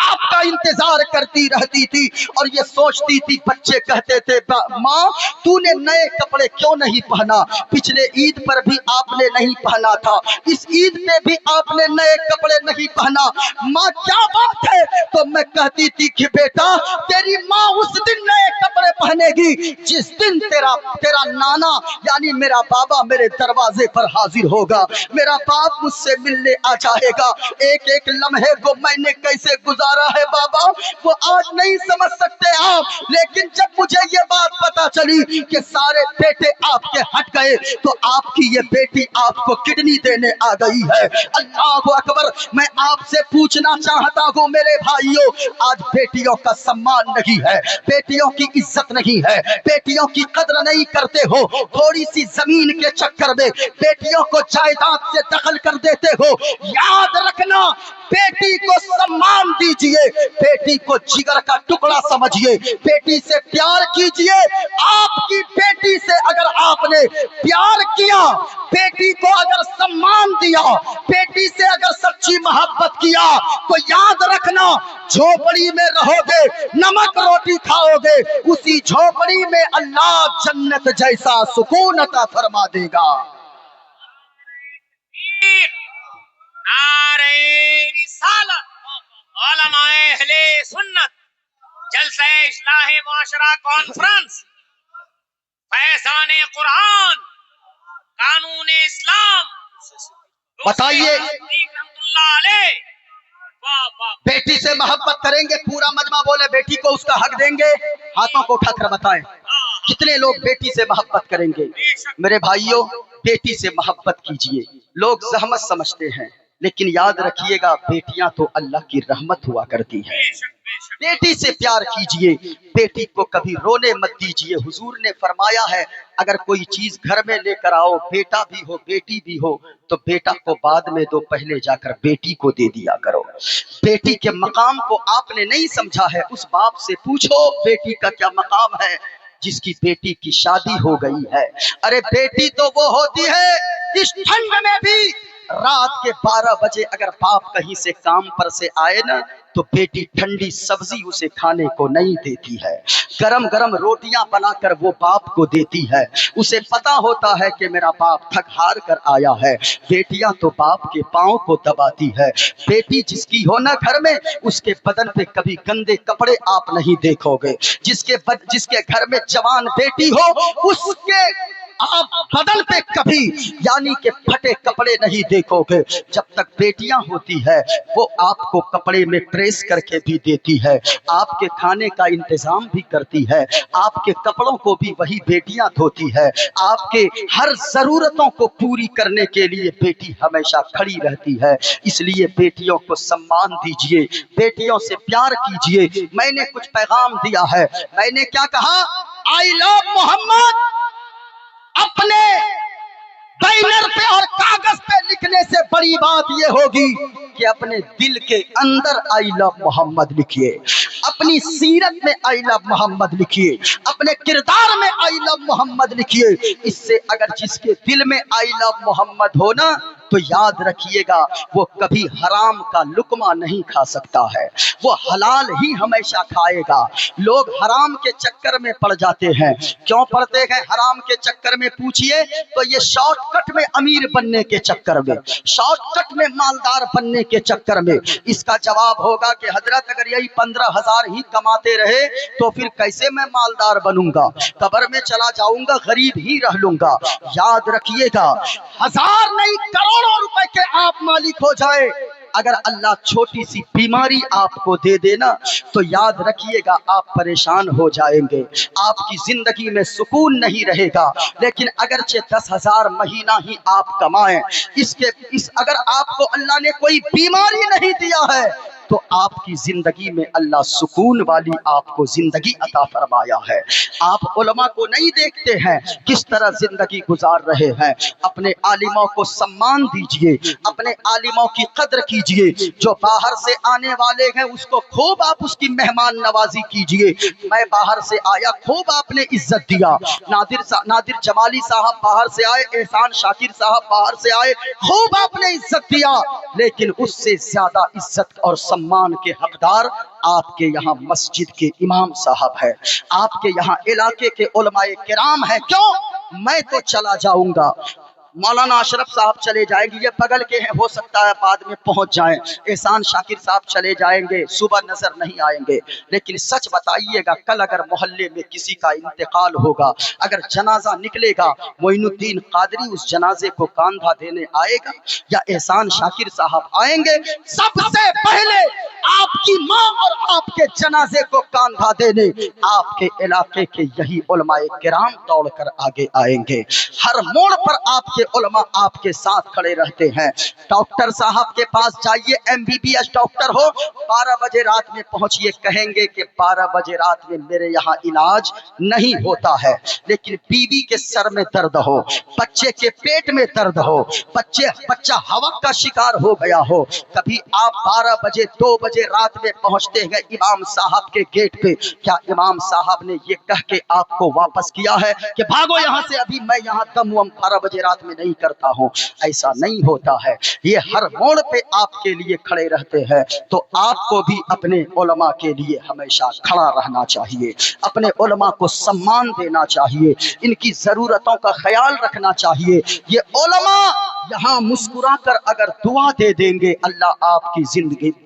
आपका इंतजार करती रहती थी और ये सोचती थी, बच्चे कहते थे माँ तूने नए कपड़े क्यों नहीं पहना, पिछले ईद पर भी आपने नहीं पहना था, इस ईद पे भी आपने नए कपड़े नहीं पहना, माँ क्या बात है? तो मैं कहती थी कि बेटा तेरी माँ उस दिन नए कपड़े पहनेगी जिस दिन तेरा नाना यानी मेरा बाबा मेरे दरवाजे पर हाजिर होगा, मेरा बाप मुझसे मिलने आ जाएगा। एक लम्हे को मैंने कैसे गुजारा है बाबा वो आज नहीं समझ सकते आप, लेकिन जब मुझे ये बात पता चली कि सारे बेटे आपके हट गए तो आपकी ये बेटी आपको किडनी देने आ गई है। अल्लाह अकबर, मैं आपसे पूछना चाहता हूँ मेरे भाइयों, आज बेटियों का सम्मान नहीं है, बेटियों की इज्जत नहीं है, बेटियों की कदर नहीं करते हो, थोड़ी सी जमीन के चक्कर में बेटियों को जायदाद से दखल कर देते हो। याद रखना बेटी को सम्मान दीजिए, बेटी को जिगर का टुकड़ा समझिए, बेटी से प्यार कीजिए। आपकी बेटी से अगर आपने प्यार किया, बेटी को अगर सम्मान दिया, बेटी से अगर सच्ची मोहब्बत किया तो याद रखना झोपड़ी में रहोगे, नमक रोटी खाओगे, उसी झोपड़ी में अल्लाह जन्नत जैसा सुकून अता फरमा देगा। नारे रिसालत, उलमाए अहले सुन्नत, जलसा इस्लाह मुआशरा कॉन्फ्रेंस, फैज़ाने कुरान, कानून इस्लाम, बताइए बेटी से मोहब्बत करेंगे, पूरा मजमा बोले बेटी को उसका हक देंगे, हाथों को उठाकर बताएं। कितने लोग बेटी से मोहब्बत करेंगे? मेरे भाइयों, बेटी से मोहब्बत कीजिए। लोग जहमत समझते हैं, लेकिन याद रखिएगा बेटियां तो अल्लाह की रहमत हुआ करती है। बेटी से प्यार कीजिए, बेटी को कभी रोने मत दीजिए। हुजूर ने फरमाया है, अगर कोई चीज घर में लेकर आओ, बेटा भी हो बेटी भी हो, तो बेटा को बाद में दो, पहले जाकर बेटी को दे दिया करो। बेटी के मकाम को आपने नहीं समझा है, उस बाप से पूछो बेटी का क्या मकाम है जिसकी बेटी की शादी हो गई है। अरे बेटी तो वो होती है इस ठंड में भी रात के 12 बजे अगर बाप कहीं से काम पर से आए ना, तो बेटी ठंडी सब्जी उसे खाने को नहीं देती है, गरम गरम रोटियां बनाकर वो बाप को देती है। उसे पता होता है कि मेरा बाप थक हार कर आया है। बेटियां तो बाप के पांव को दबाती है। बेटी जिसकी हो ना घर में, उसके बदन पे कभी गंदे कपड़े आप नहीं देखोगे। जिसके घर में जवान बेटी हो, उसके आप बदन पे कभी यानी कि फटे कपड़े नहीं देखोगे। जब तक बेटियां होती है, वो आपको कपड़े में प्रेस करके भी देती है, आपके खाने का इंतजाम भी करती है, आपके कपड़ों को भी वही बेटियां धोती है। आपके हर जरूरतों को पूरी करने के लिए बेटी हमेशा खड़ी रहती है। इसलिए बेटियों को सम्मान दीजिए, बेटियों से प्यार कीजिए। मैंने कुछ पैगाम दिया है, मैंने क्या कहा? आई लव मोहम्मद अपने बैनर पे और कागज पे लिखने से बड़ी बात ये होगी कि अपने दिल के अंदर आई लव मोहम्मद लिखिए, अपनी सीरत में आई लव मोहम्मद लिखिए, अपने किरदार में आई लव मोहम्मद लिखिए। इससे अगर जिसके दिल में आई लव मोहम्मद हो ना, तो याद रखिएगा वो कभी हराम का लुकमा नहीं खा सकता है, वो हलाल ही हमेशा खाएगा। लोग हराम के चक्कर में पड़ जाते हैं। क्यों पड़ते हैं हराम के चक्कर में पूछिए तो ये शॉर्टकट में अमीर बनने के चक्कर में, शॉर्टकट में मालदार बनने के चक्कर में। इसका जवाब होगा कि हजरत अगर यही 15,000 ही कमाते रहे तो फिर कैसे मैं मालदार बनूंगा, कब्र में चला जाऊंगा, गरीब ही रह लूंगा। याद रखिएगा, 1000 नहीं करोड़ों रुपए के आप मालिक हो जाए, अगर अल्लाह छोटी सी बीमारी आपको दे देना, तो याद रखिएगा आप परेशान हो जाएंगे, आपकी जिंदगी में सुकून नहीं रहेगा। लेकिन अगरचे 10,000 महीना ही आप कमाएं, अगर आपको अल्लाह ने कोई बीमारी नहीं दिया है, तो आपकी जिंदगी में अल्लाह सुकून वाली आपको जिंदगी अता फरमाया है। आप उलमा को नहीं देखते हैं किस तरह जिंदगी गुजार रहे हैं। अपने आलिमों को सम्मान दीजिए, अपने आलिमों की कद्र कीजिए। जो बाहर से आने वाले हैं उसको खूब आप उसकी मेहमान नवाजी कीजिए। मैं बाहर से आया, खूब आपने इज्जत दिया। नादिर जमाली साहब बाहर से आए, एहसान शाकिर साहब बाहर से आए, खूब आपने इज्जत दिया। लेकिन उससे ज्यादा इज्जत और सम्मान के हकदार आपके यहाँ मस्जिद के इमाम साहब है, आपके यहाँ इलाके के उलमाए किराम है। क्यों? मैं तो चला जाऊंगा, मौलाना अशरफ साहब चले जाएंगे, ये बगल के हैं, हो सकता है बाद में पहुंच जाएं। एहसान शाकिर साहब चले जाएंगे, सुबह नजर नहीं आएंगे। लेकिन सच बताइएगा, कल अगर मोहल्ले में किसी का इंतकाल होगा, अगर जनाजा निकलेगा, मोइनुद्दीन कादरी उस जनाजे को कांधा देने आएगा या एहसान शाकिर साहब आएंगे? सबसे पहले आपकी माँ और आपके जनाजे को कांधा देने आपके इलाके के यही उलमाए किराम दौड़कर आगे आएंगे। हर मोड़ पर आपके उलमा आपके साथ खड़े रहते हैं। डॉक्टर साहब के पास जाइए, MBBS डॉक्टर हो, 12 बजे रात में पहुंचिए, कहेंगे कि 12 बजे रात में मेरे यहाँ इलाज नहीं होता है। लेकिन बीवी के सर में दर्द हो, बच्चे के पेट में दर्द हो, बच्चा हवा का शिकार हो गया हो, कभी आप 12 बजे 2 बजे रात में पहुंचते हैं इमाम साहब के गेट पे, क्या इमाम साहब ने ये कह के आपको वापस किया है कि भागो यहाँ से, अभी मैं यहाँ दम 12 बजे रात में नहीं करता हूँ? ऐसा नहीं होता है। ये हर मोड़ पे आपके लिए खड़े रहते हैं। तो आपको भी अपने उलमा के लिए हमेशा खड़ा रहना चाहिए, अपने उलमा को सम्मान देना चाहिए, इनकी जरूरतों का ख्याल रखना चाहिए। ये उलमा यहाँ मुस्कुरा कर अगर दुआ दे देंगे अल्लाह आपकी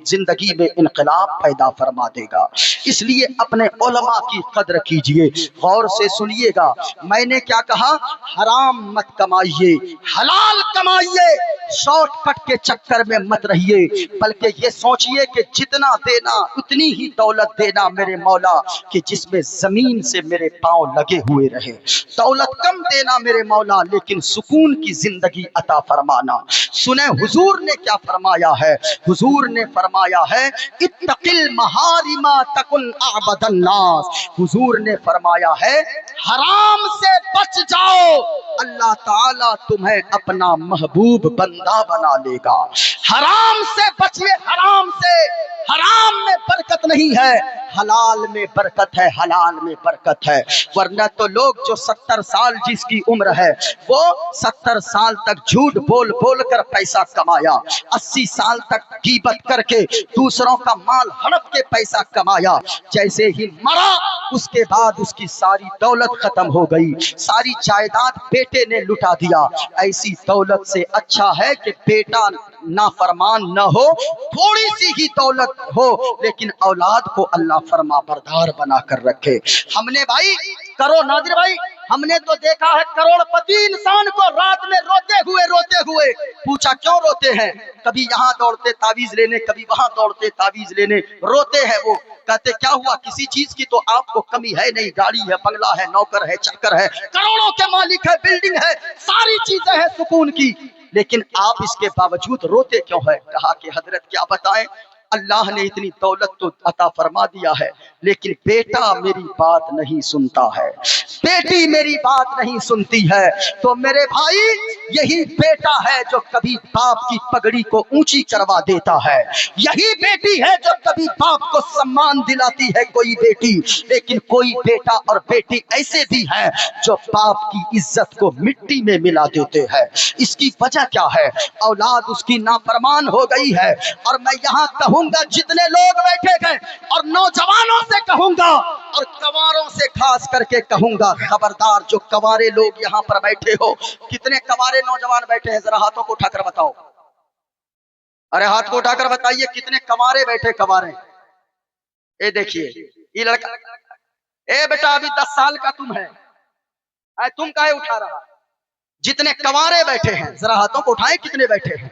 जिंदगी में इनकलाब पैदा फरमा देगा। इसलिए अपने उलमा की कदर कीजिए। गौर से सुनिएगा, मैंने क्या कहा? हराम मत कमाइए, हलाल कमाइए, शॉर्टकट के चक्कर में मत रहिए, बल्कि ये सोचिए कि जितना देना उतनी ही दौलत देना मेरे मौला कि जिसमें जमीन से मेरे पांव लगे हुए रहे। दौलत कम देना मेरे मौला, लेकिन सुकून की जिंदगी अता फरमाना। सुने हुजूर ने क्या फरमाया है? हुजूर ने फरमाया है इत्तकिल महारिमा तकुन अअबदन नास। हुजूर ने फरमाया है हराम से बच जाओ, अल्लाह ताला तुम्हें अपना महबूब बंदा बना लेगा। हराम से बचिए, हराम से। हराम में बरकत नहीं है, हलाल में बरकत है, हलाल में बरकत है। वरना तो लोग जो 70 साल जिसकी उम्र है वो 70 साल तक झूठ बोल बोल कर पैसा कमाया, 80 साल तक गीबत करके दूसरों का माल हड़प के पैसा कमाया, जैसे ही मरा उसके बाद उसकी सारी दौलत खत्म हो गई, सारी जायदाद बेटे ने लुटा दिया। ऐसी दौलत से अच्छा है कि बेटा नाफरमान न हो, थोड़ी सी ही दौलत हो लेकिन औलाद को अल्लाह फरमा बरदार बना कर रखे। हमने भाई करो नादिर भाई, हमने तो देखा है करोड़पति इंसान को रात में रोते हुए पूछा क्यों रोते हैं? कभी यहाँ दौड़ते तावीज लेने, कभी वहां दौड़ते तावीज लेने, रोते हैं। वो कहते क्या हुआ? किसी चीज की तो आपको कमी है नहीं, गाड़ी है, बंगला है, नौकर है, चाकर है, करोड़ों के मालिक है, बिल्डिंग है, सारी चीजें हैं सुकून की, लेकिन आप इसके बावजूद रोते क्यों है? कहा कि हजरत क्या बताएं, अल्लाह ने इतनी दौलत तो अता फरमा दिया है, लेकिन बेटा मेरी बात नहीं सुनता है, बेटी मेरी बात नहीं सुनती है। तो मेरे भाई यही बेटा है जो कभी बाप की पगड़ी को ऊंची करवा देता है, यही बेटी है जो कभी बाप को सम्मान दिलाती है कोई बेटी, लेकिन कोई बेटा और बेटी ऐसे भी है जो बाप की इज्जत को मिट्टी में मिला देते हैं। इसकी वजह क्या है? औलाद उसकी नाफरमान हो गई है। और मैं यहाँ कहूँगा जितने लोग बैठे गए और नौजवानों से कहूंगा और कवारों से खास करके कहूंगा, खबरदार जो कवारे लोग यहाँ पर बैठे हो, कितने कवारे नौजवान बैठे हैं? जरा हाथों को उठाकर बताओ। अरे हाथ को उठाकर बताइए कितने कवारे बैठे? कवारे ये देखिए, ये लड़का, ए बेटा अभी 10 साल का तुम है, तुम काहे उठा रहा? जितने कवारे बैठे हैं जरा हाथों को उठाएं, कितने बैठे हैं?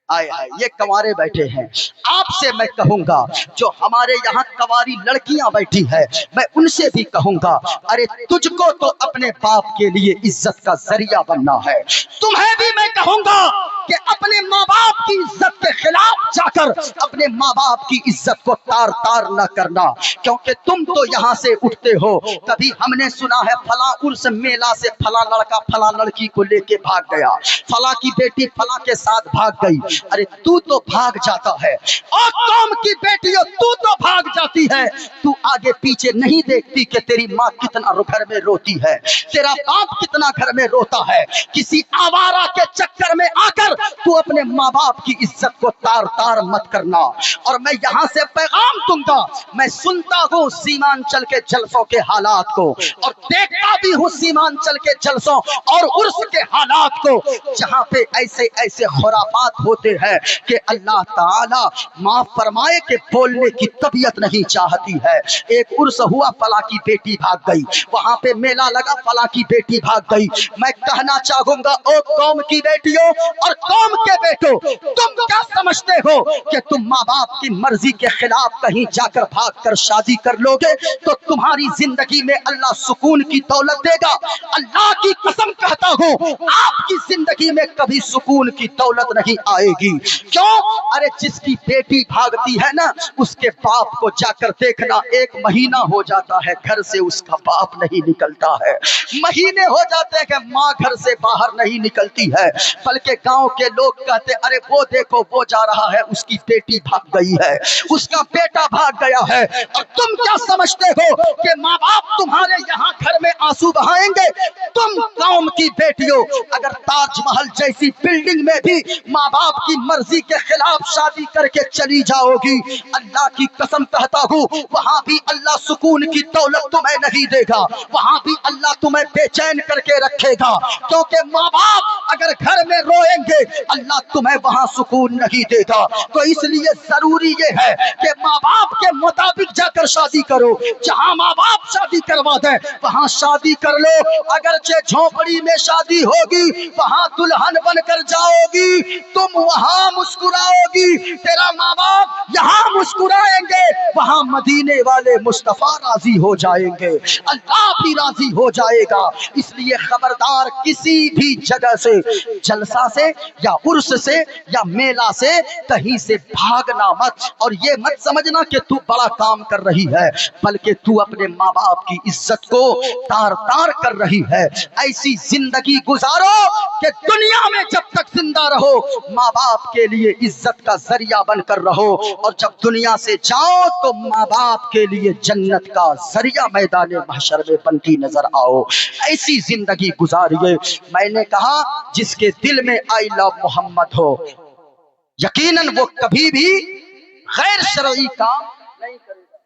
आए हाय, ये कवारे बैठे हैं। आपसे मैं कहूंगा जो हमारे यहाँ कवारी लड़कियां बैठी है, मैं उनसे भी कहूंगा, अरे तुझको तो अपने बाप के लिए इज्जत का जरिया बनना है। तुम्हें भी मैं कहूंगा कि अपने माँ बाप की इज्जत के खिलाफ जाकर अपने माँ बाप की इज्जत को तार तार न करना, क्योंकि तुम तो यहाँ से उठते हो। कभी हमने सुना है फला उर्स मेला से फला लड़का फला लड़की को लेके भाग गया, फला की बेटी फला के साथ भाग गई। अरे तू तो भाग जाता है, और कौम की बेटियों तू तो भाग जाती है, तू आगे पीछे नहीं देखती कि तेरी माँ कितना घर में रोती है, तेरा बाप कितना घर में रोता है। किसी आवारा के चक्कर में आकर तू अपने माँ बाप की इज्जत को तार तार मत करना। और मैं यहाँ से पैगाम दूंगा, मैं सुनता हूँ सीमांचल के जलसों के हालात को और देखता भी हूँ सीमांचल के जलसों और उर्स के हालात को, जहाँ पे ऐसे ऐसे खुराफात होते हैं कि अल्लाह ताला माफ फरमाए कि बोलने की तबीयत नहीं चाहती है। एक उर्स हुआ, फला की बेटी भाग गई, वहां पे मेला लगा, फला की बेटी भाग गई। मैं कहना चाहूंगा ओ कौम की बेटियों और कौम के बेटो, तुम क्या समझते हो कि तुम माँ बाप की मर्जी के खिलाफ कहीं जाकर भाग कर शादी कर लोगे तो तुम्हारी जिंदगी में अल्लाह सुकून की दौलत देगा? अल्लाह की कसम कहता हूँ आपकी जिंदगी में कभी सुकून की दौलत नहीं आएगी। क्यों? अरे जिसकी बेटी भागती है ना, उसके बाप को जाकर देखना, 1 महीना हो जाता है घर से उसका बाप नहीं निकलता है, महीने हो जाते हैं कि माँ घर से बाहर नहीं निकलती है, बल्कि गांव के लोग कहते अरे वो देखो वो जा रहा है, उसकी बेटी भाग गई है, उसका बेटा भाग गया है। और तुम क्या समझते हो कि माँ बाप तुम्हारे यहाँ घर में आंसू बहाएंगे? तुम कौम की बेटियों अगर ताजमहल जैसी बिल्डिंग में भी माँ बाप की मर्जी के खिलाफ शादी करके चली जाओगी, अल्लाह की कसम कहता हूँ वहां भी अल्लाह सुकून की दौलत तुम्हें नहीं देगा, वहां भी अल्लाह तुम्हें बेचैन करके रखेगा। क्योंकि माँ बाप अगर घर में रोएंगे اللہ تمہیں وہاں سکون نہیں دے گا. تو اس لیے ضروری یہ ہے کہ ماں باپ کے مطابق جا کر شادی کرو. جہاں ماں باپ شادی کروا دیں وہاں شادی کر لو. اگرچہ جھونپڑی میں شادی ہوگی وہاں دلہن بن کر جاؤ گی, تم وہاں مسکراؤ گی, تیرا ماں باپ یہاں مسکرائیں گے, وہاں مدینے والے مصطفیٰ راضی ہو جائیں گے, اللہ بھی راضی ہو جائے گا. اس لیے خبردار کسی بھی جگہ سے, جلسہ سے یا عرس سے یا میلہ سے کہیں سے بھاگنا مت, اور یہ مت سمجھنا کہ تو بڑا کام کر رہی ہے, بلکہ تو اپنے ماں باپ کی عزت کو تار تار کر رہی ہے. ایسی زندگی گزارو کہ دنیا میں جب تک زندہ رہو ماں باپ کے لیے عزت کا ذریعہ بن کر رہو, اور جب دنیا سے جاؤ تو ماں باپ کے لیے جنت کا ذریعہ میدان محشر میں بنتی نظر آؤ. ایسی زندگی گزاریے. میں نے کہا جس کے دل میں آئی لو محمد ہو یقیناً وہ کبھی بھی غیر شرعی کام نہیں کرے گا,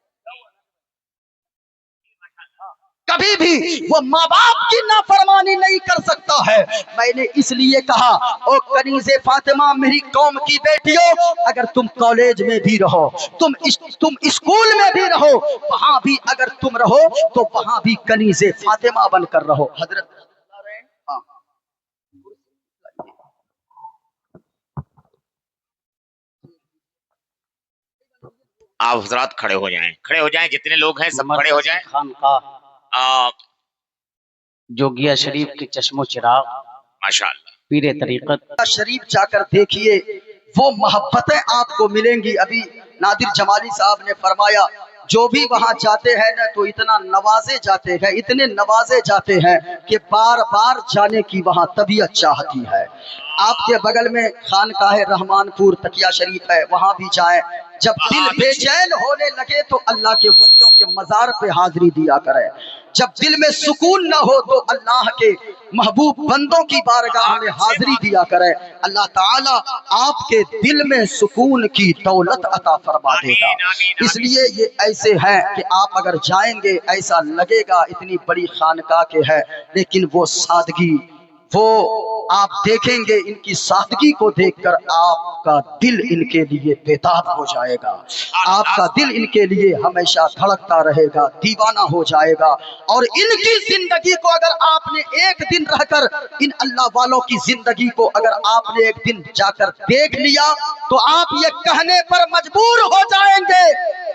کبھی بھی وہ ماں باپ کی نافرمانی نہیں کر سکتا ہے. میں نے اس لیے کہا او کنیز فاطمہ میری قوم کی بیٹیوں, اگر تم کالج میں بھی رہو, تم اسکول میں بھی رہو, وہاں بھی اگر تم رہو تو وہاں بھی کنیز فاطمہ بن کر رہو. حضرت آپ حضرات کھڑے ہو جائیں, جتنے لوگ ہیں سب کھڑے ہو جائیں. خانقاہ جوگیا شریف کے چشم و چراغ ماشاءاللہ پیر طریقت شریف جا کر دیکھیے, وہ محبتیں آپ کو ملیں گی. ابھی نادر جمالی صاحب نے فرمایا جو بھی وہاں جاتے ہیں نا تو اتنا نوازے جاتے ہیں, اتنے نوازے جاتے ہیں کہ بار بار جانے کی وہاں طبیعت چاہتی ہے. آپ کے بغل میں خانقاہ رحمان پور تقیہ شریف ہے, وہاں بھی جائیں. جب دل بے چین ہونے لگے تو اللہ کے ولیوں کے مزار پہ حاضری دیا کریں. جب دل میں سکون نہ ہو تو اللہ کے محبوب بندوں کی بارگاہ میں حاضری دیا کریں. اللہ تعالیٰ آپ کے دل میں سکون کی دولت عطا فرما دے گا. اس لیے یہ ایسے ہیں کہ آپ اگر جائیں گے ایسا لگے گا اتنی بڑی خانقاہ کے ہے, لیکن وہ سادگی, وہ آپ دیکھیں گے ان کی سادگی کو دیکھ کر آپ کا دل ان کے لیے بیتاب ہو جائے گا, آپ کا دل ان کے لیے ہمیشہ دھڑکتا رہے گا, دیوانہ ہو جائے گا. اور ان کی زندگی کو اگر آپ نے ایک دن رہ کر, ان اللہ والوں کی زندگی کو اگر آپ نے ایک دن جا کر دیکھ لیا تو آپ یہ کہنے پر مجبور ہو جائیں گے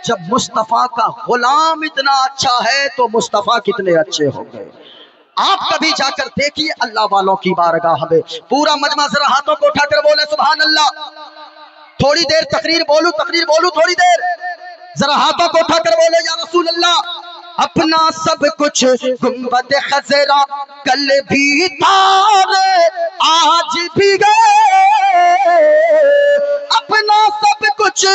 جب مصطفیٰ کا غلام اتنا اچھا ہے تو مصطفیٰ کتنے اچھے ہوں گے. آپ کبھی جا کر دیکھیے اللہ والوں کی بارگاہ میں. پورا مجمع ذرا ہاتھوں کو اٹھا کر بولے سبحان اللہ. تھوڑی دیر تقریر بولوں تھوڑی دیر, ذرا ہاتھوں کو اٹھا کر بولے یا رسول اللہ. اپنا سب کچھ گنبد خضرا کل بھی تارے آج بھی گئے, اپنا سب کچھ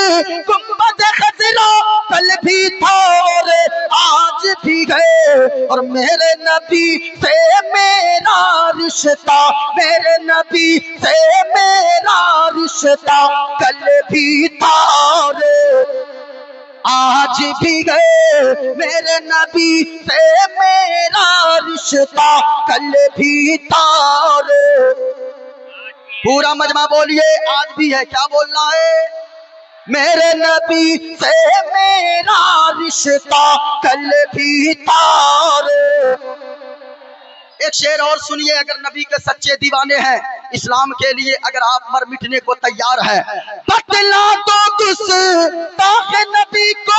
گنبد خضرا کل بھی تارے آج بھی گئے, اور میرے نبی سے میرا رشتہ, میرے نبی سے میرا رشتہ کل بھی تارے آج بھی گئے, میرے نبی سے میرا رشتہ کل بھی تارے. پورا مجمع بولیے آج بھی ہے, کیا بولنا ہے؟ میرے نبی سے میرا رشتہ کل بھی تارے. ایک شعر اور سنیے, اگر نبی کے سچے دیوانے ہیں, اسلام کے لیے اگر آپ مر مٹنے کو تیار ہیں, بتلا دو گستاخ نبی کو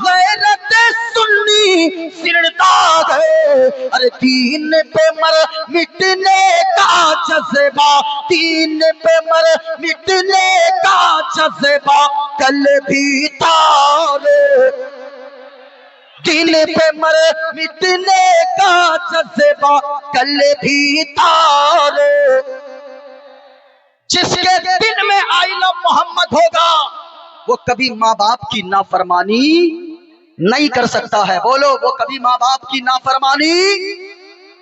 غیرت سنی سرتا ہے, ارے دین پہ مر مٹنے کا جذبہ, دین پہ مر مٹنے کا جذبہ کل بھی تارے, دین پہ مر مٹنے کا جذبہ کل بھی تارے. جس کے دل میں آئی لو محمد ہوگا وہ کبھی ماں باپ کی نافرمانی نہیں کر سکتا ہے. بولو, وہ کبھی ماں باپ کی نافرمانی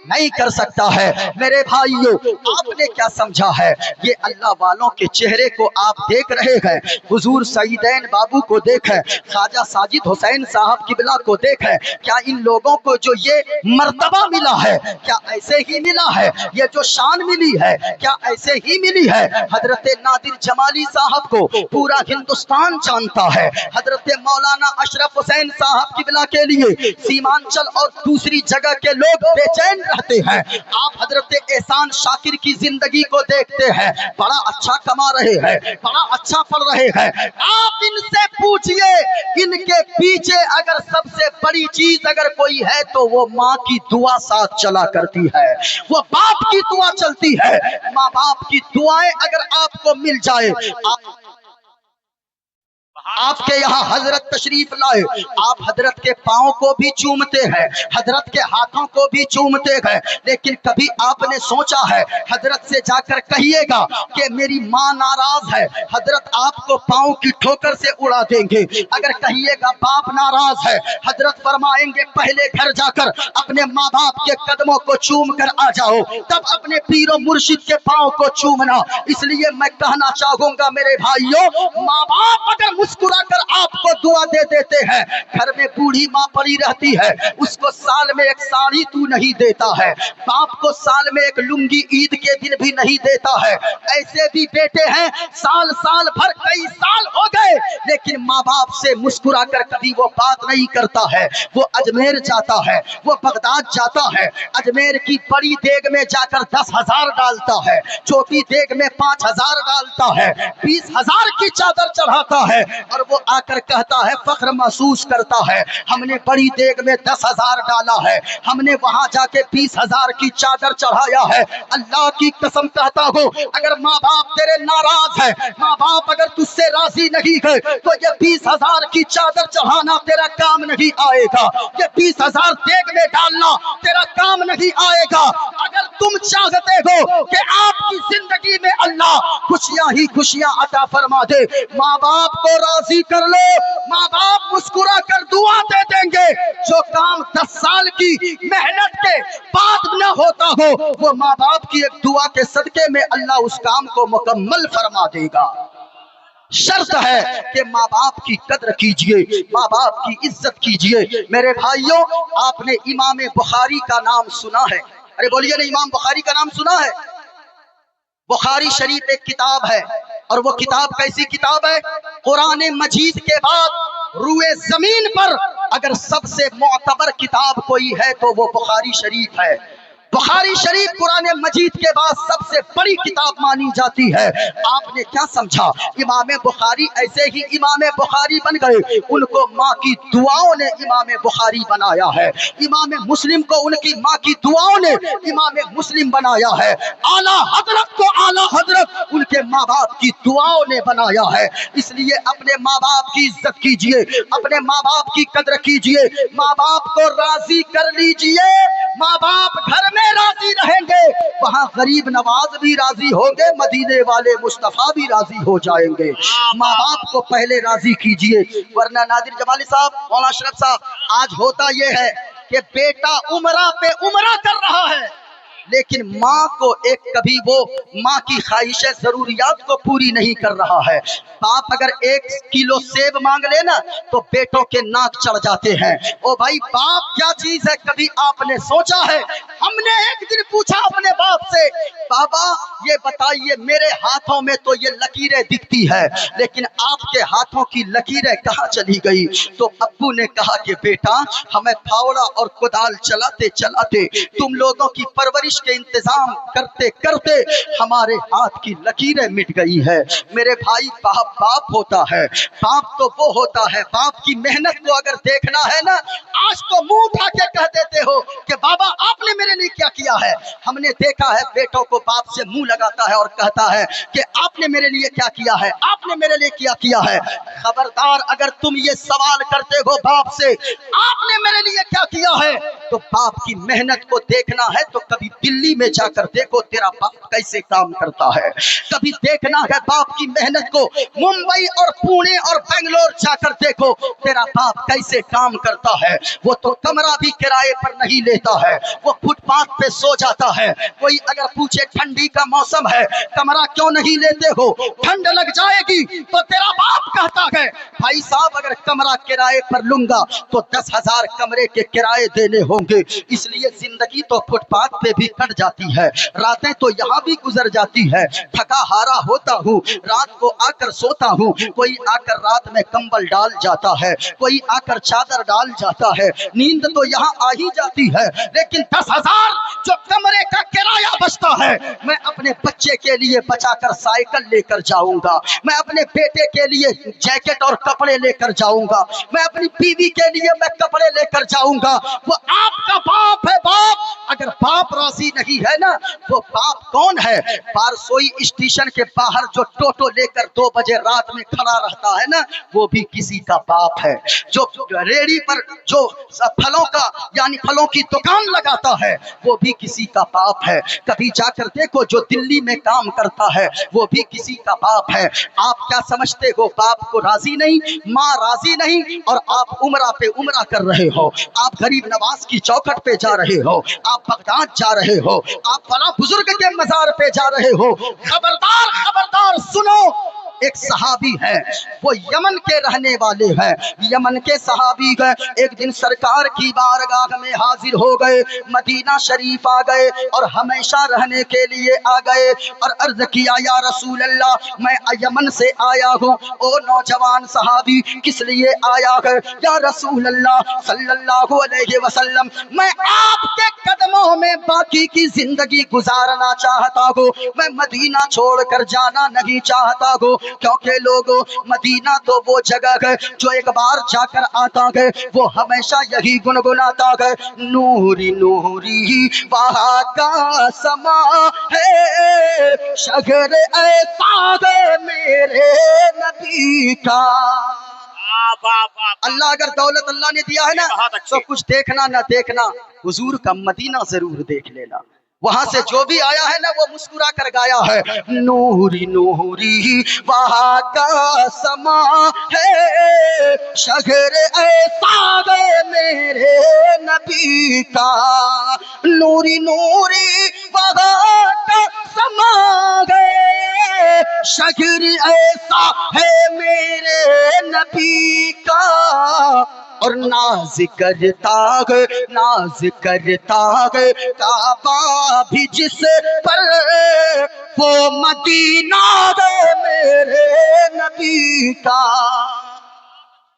नहीं कर सकता है। मेरे भाइयों, आपने क्या समझा है? ये अल्लाह वालों के चेहरे को आप देख रहे हैं, हुजूर सईदैन बाबू को देखें, ख्वाजा साजिद हुसैन साहब किबला को देखें। क्या इन लोगों को जो ये मर्तबा मिला है, क्या ऐसे ही मिला है? ये जो शान मिली है, क्या ऐसे ही मिली है? हजरत नादिर जमाली साहब को पूरा हिंदुस्तान जानता है। हजरत मौलाना अशरफ हुसैन साहब किबला के लिए सीमांचल और दूसरी जगह के लोग बेचैन रहते हैं। आप हजरत एहसान शाकिर की जिंदगी को देखते हैं, बड़ा अच्छा कमा रहे हैं, बड़ा अच्छा पढ़ रहे हैं। आप इनसे पूछिए, इनके पीछे अगर सबसे बड़ी चीज अगर कोई है तो वो माँ की दुआ साथ चला करती है, वो बाप की दुआ चलती है। माँ बाप की दुआएं अगर आपको मिल जाए, आपके यहाँ हजरत तशरीफ लाए, आप हजरत के पाँव को भी चूमते हैं, हजरत के हाथों को भी चूमते हैं, लेकिन कभी आपने सोचा है हजरत से जाकर कहिएगा कि मेरी माँ नाराज है, हजरत आपको पाँव की ठोकर से उड़ा देंगे। अगर कहिएगा बाप नाराज है, हजरत फरमाएंगे पहले घर जाकर अपने माँ बाप के कदमों को चूम कर आ जाओ, तब अपने पीरो मुर्शिद के पाँव को चूमना। इसलिए मैं कहना चाहूंगा मेरे भाइयों, माँ बाप अगर मुस्कुरा कर आपको दुआ दे देते हैं, घर में बूढ़ी माँ पड़ी रहती है, उसको साल में एक साड़ी तू नहीं देता है, बाप को साल में एक लुंगी ईद के दिन भी नहीं देता है। ऐसे भी बेटे हैं साल साल भर कई साल हो गए, लेकिन माँ बाप से मुस्कुरा कर कभी वो बात नहीं करता है। वो अजमेर जाता है, वो बगदाद जाता है, अजमेर की बड़ी देग में जाकर 10,000 डालता है, छोटी देग में 5,000 डालता है, 20,000 की चादर चढ़ाता है, और वो आकर कहता है, फख्र महसूस करता है, हमने बड़ी देग में 10,000 डाला है, हमने वहां जाके 20,000 की चादर चढ़ाया है। अल्लाह की कसम कहता हूँ, अगर माँ बाप तेरे नाराज है, माँ बाप अगर तुझसे राजी नहीं है, तो ये 20,000 की चादर चढ़ाना तेरा काम नहीं आएगा, ये 20,000 देग में डालना तेरा काम नहीं आएगा। अगर तुम चाहते हो कि आपकी जिंदगी में अल्लाह खुशियां ही खुशियां अता फरमा दे, माँ बाप को राजी कर लो, माँ बाप मुस्कुरा कर दुआ दे देंगे। जो काम 10 साल की मेहनत के बाद न होता हो, वो माँ बाप की एक दुआ के सदके में अल्लाह उस काम को मुकम्मल फरमा देगा। शर्त है कि माँ बाप की कद्र कीजिए, माँ बाप की इज्जत कीजिए। मेरे भाइयों, आपने इमाम बुखारी का नाम सुना है? अरे बोलिए ना, इमाम बुखारी का नाम सुना है? बुखारी शरीफ एक किताब है, और वो किताब कैसी किताब है? कुरान मजीद के बाद रूए जमीन पर अगर सबसे मोतबर किताब कोई है तो वो बुखारी शरीफ है। बुखारी शरीफ कुरान मजीद के बाद सबसे बड़ी किताब मानी जाती है। आपने क्या समझा? इमाम बुखारी ऐसे ही इमाम बुखारी बन गए, उनको माँ की दुआओं ने इमाम बुखारी बनाया है। इमाम मुस्लिम को उनकी माँ की दुआओं ने इमाम मुस्लिम बनाया है। आला हजरत को आला हजरत उनके माँ बाप की दुआओं ने बनाया है। इसलिए अपने माँ बाप की इज्जत कीजिए, अपने माँ बाप की कदर कीजिए, माँ बाप को राजी कर लीजिए। माँ बाप घर में राजी रहेंगे, वहाँ गरीब नवाज भी राजी होंगे, मदीने वाले मुस्तफा भी राजी हो जाएंगे। माँ बाप को पहले राजी कीजिए, वरना नादिर जमाली साहब, मौलाना अशरफ साहब, आज होता यह है कि बेटा उमरा पे उमरा कर रहा है, लेकिन माँ को एक कभी वो माँ की ख्वाहिशें जरूरियात को पूरी नहीं कर रहा है। बाप अगर 1 किलो सेब मांग लेना तो बेटों के नाक चढ़ जाते हैं। ओ भाई, बाप क्या चीज है? कभी आपने सोचा है? हमने एक दिन पूछा अपने बाप से, बाबा ये बताइए, मेरे हाथों में तो ये लकीरें दिखती है, लेकिन आपके हाथों की लकीरें कहाँ चली गई? तो अब्बू ने कहा कि बेटा, हमें फावड़ा और कुदाल चलाते चलाते, तुम लोगों की परवरिश के इंतजाम करते करते हमारे हाथ की लकीरें मिट गई है। मेरे भाई, बाप बाप होता है, बाप तो वो होता है, बाप की मेहनत को अगर देखना है ना, आज तो मुंह उठा के कह देते हो कि बाबा आपने मेरे लिए क्या किया है। हमने देखा है बेटों को बाप से मुंह लगाता है और कहता है कि आपने मेरे लिए क्या किया है, आपने मेरे लिए क्या किया है। खबरदार, अगर तुम ये सवाल करते हो बाप से, आपने मेरे लिए क्या किया है, तो बाप की मेहनत को देखना है तो कभी दिल्ली में जाकर देखो तेरा बाप कैसे काम करता है, कभी देखना है बाप की मेहनत को मुंबई और पुणे और बेंगलोर जाकर देखो तेरा बाप कैसे काम करता है। वो तो कमरा भी किराए पर नहीं लेता है, वो फुटपाथ पे सो जाता है। कोई अगर पूछे ठंडी का मौसम है कमरा क्यों नहीं लेते हो, ठंड लग जाएगी, तो तेरा बाप कहता है भाई साहब अगर कमरा किराए पर लूंगा तो 10,000 कमरे के किराए देने होंगे। इसलिए जिंदगी तो फुटपाथ पे भी कट जाती है, रातें तो यहाँ भी गुजर जाती है। थका हारा होता हूँ, रात को आकर सोता हूँ, कोई आकर रात में कंबल डाल जाता है, कोई आकर चादर डाल जाता है, नींद तो यहाँ आ ही जाती है। लेकिन 10,000 जो कमरे का किराया बचता है मैं अपने बच्चे के लिए बचाकर साइकिल लेकर जाऊंगा, मैं अपने बेटे के लिए जैकेट और कपड़े लेकर जाऊंगा, मैं अपनी बीवी के लिए मैं कपड़े लेकर जाऊंगा। वो आपका बाप है बाप। अगर बाप राजी नहीं है ना, वो बाप कौन है? पारसोई स्टेशन के बाहर जो टोटो लेकर 2 बजे रात में खड़ा रहता है ना, वो भी किसी का बाप है। जो रेड़ी पर जो फलों का यानी फलों की दुकान लगाता है वो भी किसी का बाप है। कभी जाकर देखो जो दिल्ली में काम करता है वो भी किसी का बाप है। आप क्या समझते हो बाप को राजी नहीं, माँ राजी नहीं, और आप उमरा पे उमरा कर रहे हो, आप गरीब नवाज की चौखट पे जा रहे हो, आप बगदाद जा रहे हो, आप बड़ा बुजुर्ग के मजार पे जा रहे हो। खबरदार खबरदार सुनो, एक सहाबी है वो यमन के रहने वाले हैं, यमन के सहाबी गए, एक दिन सरकार की बारगाह में हाजिर हो गए, मदीना शरीफ आ गए और हमेशा रहने के लिए आ गए और अर्ज किया या रसूल अल्लाह मैं यमन से आया हूँ। ओ नौजवान सहाबी किस लिए आया है? या रसूल अल्लाह सल्लल्लाहु अलैहि वसल्लम मैं आपके कदमों में बाकी की जिंदगी गुजारना चाहता हूँ, मैं मदीना छोड़कर जाना नहीं चाहता हूँ, क्योंकि लोगों मदीना तो वो जगह है जो एक बार जाकर आता है वो हमेशा यही गुनगुनाता है, नूरी नूरी वहाँ का समा है, शगर ऐसा है मेरे नबी का। अल्लाह अगर दौलत अल्लाह ने दिया है ना तो कुछ देखना ना देखना, हुजूर का मदीना जरूर देख लेना। वहां से जो भी आया है ना वो मुस्कुरा कर गाया है, नूरी नूरी वहाँ का समा है, शगर ऐसा है मेरे नबी का, नूरी नूरी वहाँ का समा है, शगर ऐसा है मेरे नबी का। और नाज करता है काबा भी जिस पर वो मदीना है मेरे नबी का।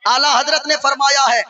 आला हजरत ने फरमाया है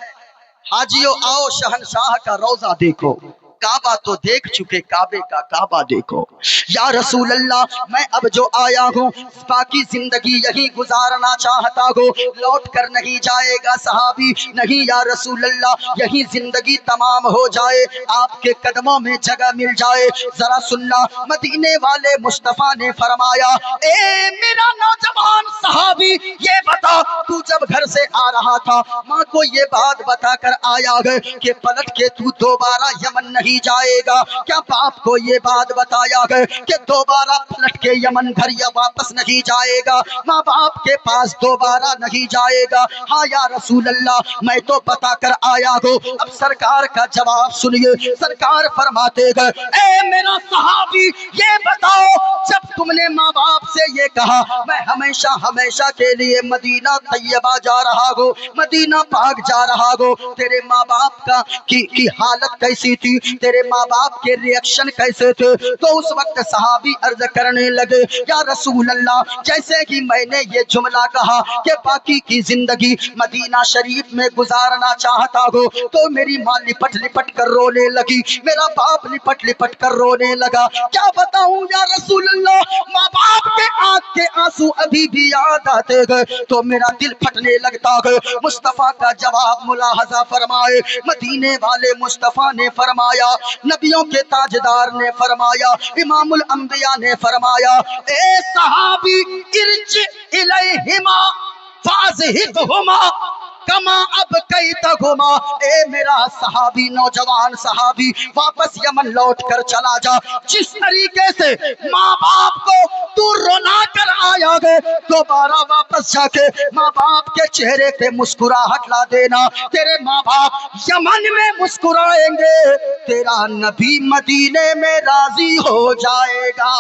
हाजियो आओ शहनशाह का रोजा देखो, काबा तो देख चुके काबे का काबा देखो। या रसूल अल्लाह मैं अब जो आया हूँ बाकी जिंदगी यही गुजारना चाहता हूँ, लौट कर नहीं जाएगा सहाबी, नहीं या रसूल अल्लाह यही जिंदगी तमाम हो जाए, आपके कदमों में जगह मिल जाए। जरा सुनना, मदीने वाले मुस्तफा ने फरमाया ए मेरा नौजवान सहाबी ये बता तू जब घर से आ रहा था माँ को ये बात बता कर आया है कि पलट के तू दोबारा यमन नहीं जाएगा? क्या बाप को ये बात बताया है कि दोबारा पलट के यमन घर या वापस नहीं जाएगा, माँ बाप के पास दोबारा नहीं जाएगा? हाँ या रसूल अल्लाह मैं तो बता कर आया हूँ। अब सरकार का जवाब सुनिए, सरकार फरमाते गए ए मेरा सहाबी ये बताओ जब तुमने माँ बाप से ये कहा मैं हमेशा हमेशा के लिए मदीना तैयबा जा रहा हूँ, मदीना पाक जा रहा हूँ, तेरे माँ बाप का की हालत कैसी थी, तेरे माँ बाप के रिएक्शन कैसे थे? तो उस वक्त सहाबी अर्ज करने लगे या रसूल अल्लाह जैसे कि मैंने ये जुमला कहा कि बाकी की जिंदगी मदीना शरीफ में गुजारना चाहता हूँ तो मेरी माँ लिपट लिपट कर रोने लगी, मेरा बाप लिपट लिपट कर रोने लगा। क्या बताऊं या रसूल अल्लाह, माँ बाप के आंख के आंसू अभी भी याद आते गए तो मेरा दिल फटने लगता है। मुस्तफा का जवाब मुलाहजा फरमाए, मदीने वाले मुस्तफा ने फरमाया, नबियों के ताजदार ने फरमाया, इमामुल अंबिया ने फरमाया ए सहाबी इरज इलैहिमा फाज़हिबहुमा, कमा अब कई तगुमा, ए मेरा सहाबी नौजवान सहाबी वापस यमन लौट कर चला जा। जिस तरीके से माँ बाप को तू रुला कर आया है, दोबारा वापस जाके माँ बाप के चेहरे पे मुस्कुराहट ला देना। तेरे माँ बाप यमन में मुस्कुराएंगे, तेरा नबी मदीने में राजी हो जाएगा।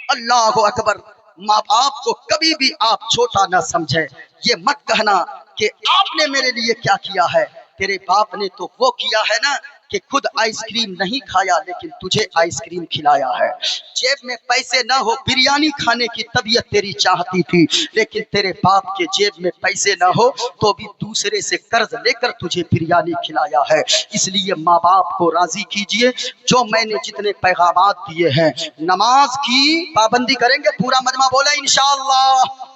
अल्लाह अकबर। माँ बाप को कभी भी आप छोटा ना समझे। ये मत कहना कि आपने मेरे लिए क्या किया है। तेरे बाप ने तो वो किया है ना कि खुद आइसक्रीम नहीं खाया लेकिन तुझे आइसक्रीम खिलाया है। जेब में पैसे ना हो बिरयानी खाने की तबीयत तेरी चाहती थी, लेकिन तेरे बाप के जेब में पैसे ना हो तो भी दूसरे से कर्ज लेकर तुझे बिरयानी खिलाया है। इसलिए माँ बाप को राजी कीजिए। जो मैंने जितने पैगामात दिए हैं, नमाज की पाबंदी करेंगे, पूरा मजमा बोला इंशाअल्लाह।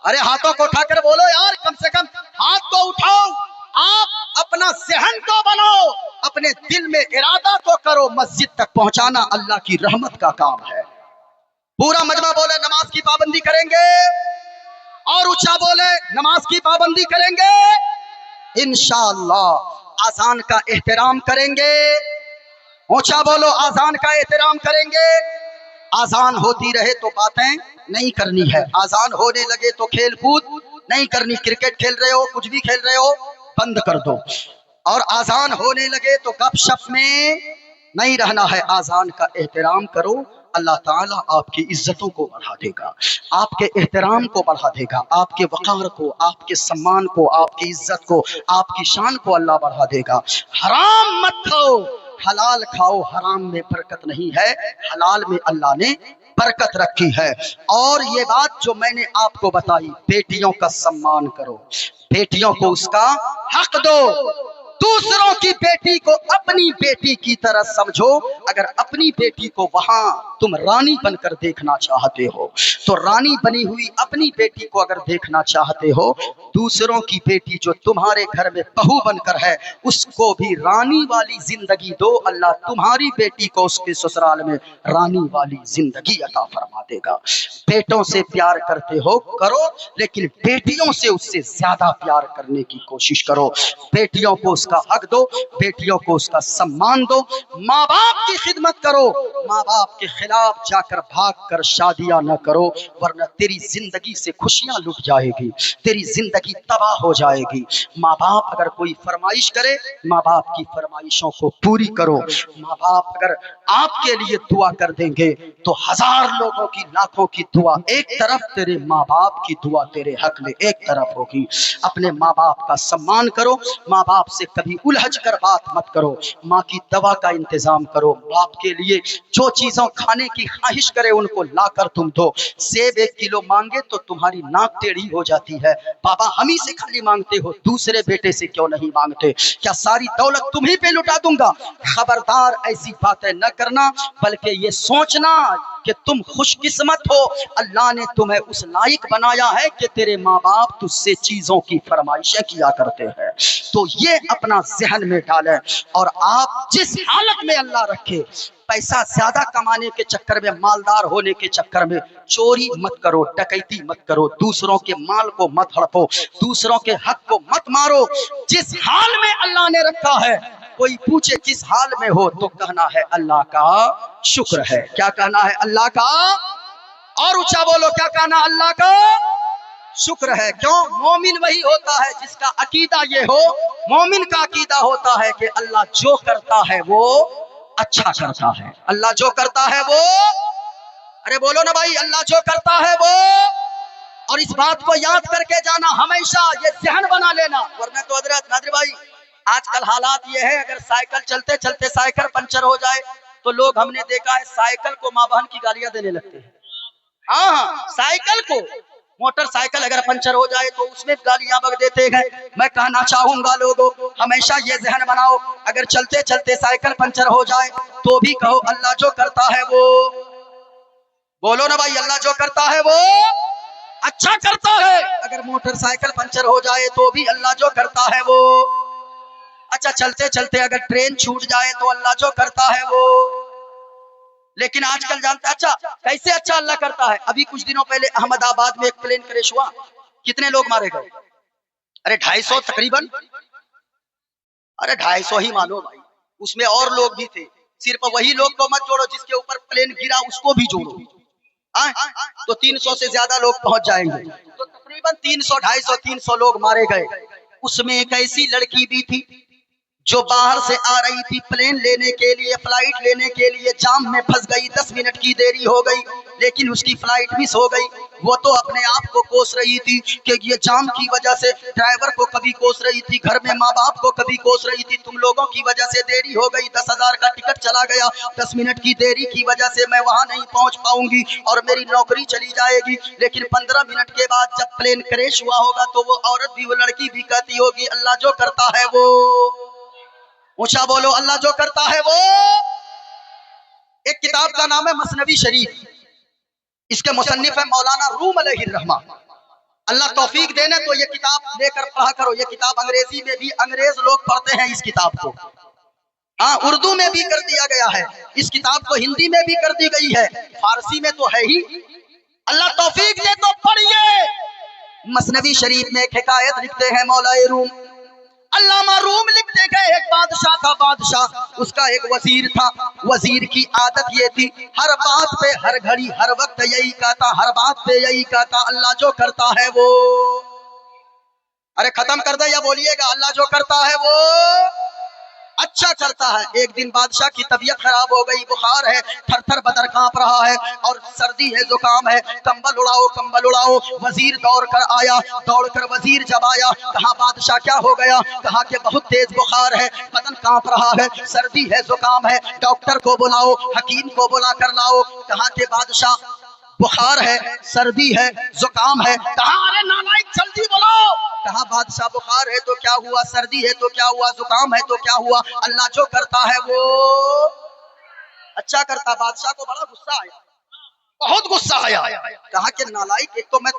अरे हाथों को उठाकर बोलो यार, कम से कम हाथ को उठाओ। आप अपना जहन को बनाओ, अपने दिल में इरादा को करो। मस्जिद तक पहुंचाना अल्लाह की रहमत का काम है। पूरा मजमा बोले नमाज की पाबंदी करेंगे, और ऊंचा बोले नमाज की पाबंदी करेंगे इंशाअल्लाह। आजान का एहतराम करेंगे, ऊंचा बोलो आजान का एहतराम करेंगे। आजान होती रहे तो बातें नहीं करनी है, आजान होने लगे तो खेल कूद नहीं करनी। क्रिकेट खेल रहे हो, कुछ भी खेल रहे हो, बंद कर दो। और आजान होने लगे तो गपशप में नहीं रहना है, आजान का एहतराम करो। अल्लाह ताला आपकी इज्जतों को बढ़ा देगा, आपके एहतराम को बढ़ा देगा, आपके वक़ार को, आपके सम्मान को, आपकी इज्जत को, आपकी शान को अल्लाह बढ़ा देगा। हराम मत खाओ, हलाल खाओ। हराम में बरकत नहीं है, हलाल में अल्लाह ने बरकत रखी है। और ये बात जो मैंने आपको बताई, बेटियों का सम्मान करो, बेटियों को उसका हक दो। दूसरों की बेटी को अपनी बेटी की तरह समझो। अगर अपनी बेटी को वहां तुम रानी बनकर देखना चाहते हो तो रानी बनी हुई अपनी बेटी को अगर देखना चाहते हो, दूसरों की बेटी जो तुम्हारे घर में बहू बनकर है उसको भी रानी वाली जिंदगी दो। अल्लाह तुम्हारी बेटी को उसके ससुराल में रानी वाली जिंदगी अता फरमा देगा। बेटों से प्यार करते हो करो, लेकिन बेटियों से उससे ज्यादा प्यार करने की कोशिश करो। बेटियों को उसका हक दो, बेटियों को उसका सम्मान दो। माँ बाप की खिदमत करो, माँ बाप के खिलाफ जाकर भाग कर शादियां न करो, वरना तेरी जिंदगी से खुशियां लुट जाएगी, तेरी जिंदगी तबाह हो जाएगी। माँ बाप अगर कोई फरमाइश करे, माँ बाप की फरमाइशों को पूरी करो। माँ बाप अगर आपके लिए दुआ कर देंगे तो हजार लोगों की, लाखों की दुआ एक तरफ, तेरे माँ बाप की दुआ तेरे हक में एक तरफ होगी। अपने माँ बाप का सम्मान करो, माँ बाप से कभी उलझ कर बात मत करो। माँ की दवा का इंतजाम करो, बाप के लिए जो चीजों खाने की ख्वाहिश करे उनको लाकर तुम दो। सेब 1 किलो मांगे तो तुम्हारी नाक टेढ़ी हो जाती है, बाबा हम ही से खाली मांगते हो, दूसरे बेटे से क्यों नहीं मांगते? क्या सारी दौलत तुम्ही पे लुटा दूंगा? खबरदार ऐसी बातें न करना, बल्कि ये सोचना कि तुम खुशकिस्मत हो, अल्लाह ने तुम्हें उस लायक बनाया है कि तेरे माँ बाप तुझसे चीजों की फरमाइशें किया करते हैं। तो ये अपना जहन में डालें। और आप जिस हालत में अल्लाह रखे, पैसा ज्यादा कमाने के चक्कर में, मालदार होने के चक्कर में चोरी मत करो, डकैती मत करो, दूसरों के माल को मत हड़पो, दूसरों के हक को मत मारो। जिस हाल में अल्लाह ने रखा है, कोई पूछे किस हाल में हो तो कहना है अल्लाह का शुक्र है। क्या कहना है? अल्लाह का। और ऊंचा बोलो, क्या कहना? अल्लाह का शुक्र है। क्यों? मोमिन वही होता है जिसका अकीदा ये हो, मोमिन का अकीदा होता है कि अल्लाह जो करता है वो अच्छा करता है। अल्लाह जो करता है वो, अरे बोलो ना भाई, अल्लाह जो करता है वो। और इस बात को याद करके जाना, हमेशा ये जहन बना लेना, वरना तो हजरत नादरी भाई आजकल हालात ये है, अगर साइकिल चलते चलते साइकिल पंचर हो जाए तो लोग, हमने देखा है, साइकिल को माँ बहन की गालियां देने लगते हैं। हाँ, साइकिल को, मोटरसाइकिल अगर पंचर हो जाए तो उसमें गालियां बक देते हैं। मैं कहना चाहूंगा लोगों, हमेशा ये जहन बनाओ, अगर चलते चलते साइकिल पंचर हो जाए तो भी कहो अल्लाह जो करता है वो, बोलो ना भाई, अल्लाह जो करता है वो अच्छा करता है। अगर मोटरसाइकिल पंचर हो जाए तो भी अल्लाह जो करता है वो अच्छा। चलते चलते अगर ट्रेन छूट जाए तो अल्लाह जो करता है वो। लेकिन आजकल जानते हैं, अच्छा कैसे अच्छा अल्लाह करता है? अभी कुछ दिनों पहले अहमदाबाद में एक प्लेन क्रैश हुआ, कितने लोग मारे गए? अरे 250 तकरीबन, अरे 250 ही मानो भाई, उसमें और लोग भी थे। सिर्फ वही लोग को मत जोड़ो जिसके ऊपर प्लेन गिरा, उसको भी जोड़ो। तो 300 से ज्यादा लोग पहुंच जाएंगे। तो तकरीबन 300, 250, 300 लोग मारे गए। उसमें एक ऐसी लड़की भी थी जो बाहर से आ रही थी प्लेन लेने के लिए, फ्लाइट लेने के लिए, जाम में फंस गई। 10 मिनट की देरी हो गई, लेकिन उसकी फ्लाइट मिस हो गई। वो तो अपने आप को कोस रही थी कि ये जाम की वजह से, ड्राइवर को कभी कोस रही थी, घर में माँ बाप को कभी कोस रही थी, तुम लोगों की वजह से देरी हो गई, 10,000 का टिकट चला गया, 10 मिनट की देरी की वजह से मैं वहां नहीं पहुंच पाऊंगी और मेरी नौकरी चली जाएगी। लेकिन 15 मिनट के बाद जब प्लेन क्रैश हुआ होगा तो वो औरत भी, वो लड़की भी कहती होगी, अल्लाह जो करता है वो, ऊंचा बोलो, अल्लाह जो करता है वो। एक किताब का नाम है मसनवी शरीफ, इसके मुसन्निफ है मौलाना रूम अलैहिर्रहमा। अल्लाह तौफीक देने तो ये किताब लेकर पढ़ा करो। ये किताब अंग्रेजी में भी, अंग्रेज लोग पढ़ते हैं इस किताब को। हाँ, उर्दू में भी कर दिया गया है, इस किताब को हिंदी में भी कर दी गई है, फारसी में तो है ही। अल्लाह तौफीक दे तो पढ़िए। मसनवी शरीफ में एक हिकायत लिखते हैं मौलाए रूम, अल्लामा रूम लिखते गए, एक बादशाह था, बादशाह, उसका एक वजीर था। वजीर की आदत ये थी, हर बात पे, हर घड़ी, हर वक्त यही कहता, हर बात पे यही कहता, अल्लाह जो करता है वो। अरे खत्म कर दे या बोलिएगा, अल्लाह जो करता है वो अच्छा करता है। एक दिन बादशाह की तबीयत खराब हो गई, बुखार है, थर थर बदर कांप रहा है और सर्दी है, जुकाम है, कंबल उड़ाओ, कंबल उड़ाओ। वजीर दौड़ कर आया, दौड़ कर वजीर जब आया, कहा बादशाह क्या हो गया? कहा कि बहुत तेज बुखार है, बदन कांप रहा है, सर्दी है, जुकाम है, डॉक्टर को बुलाओ, हकीम को बुला कर लाओ। कहा कि बादशाह बुखार है, सर्दी है, जुकाम है। कहा अरे नालायक जल्दी बुलाओ। कहा बादशाह बुखार है तो क्या हुआ, सर्दी है तो क्या हुआ, जुकाम है तो क्या हुआ, अल्लाह जो करता है वो अच्छा करता। बादशाह को बड़ा गुस्सा आया, बहुत गुस्सा आया। कहा कि नालायक, एक तो मैं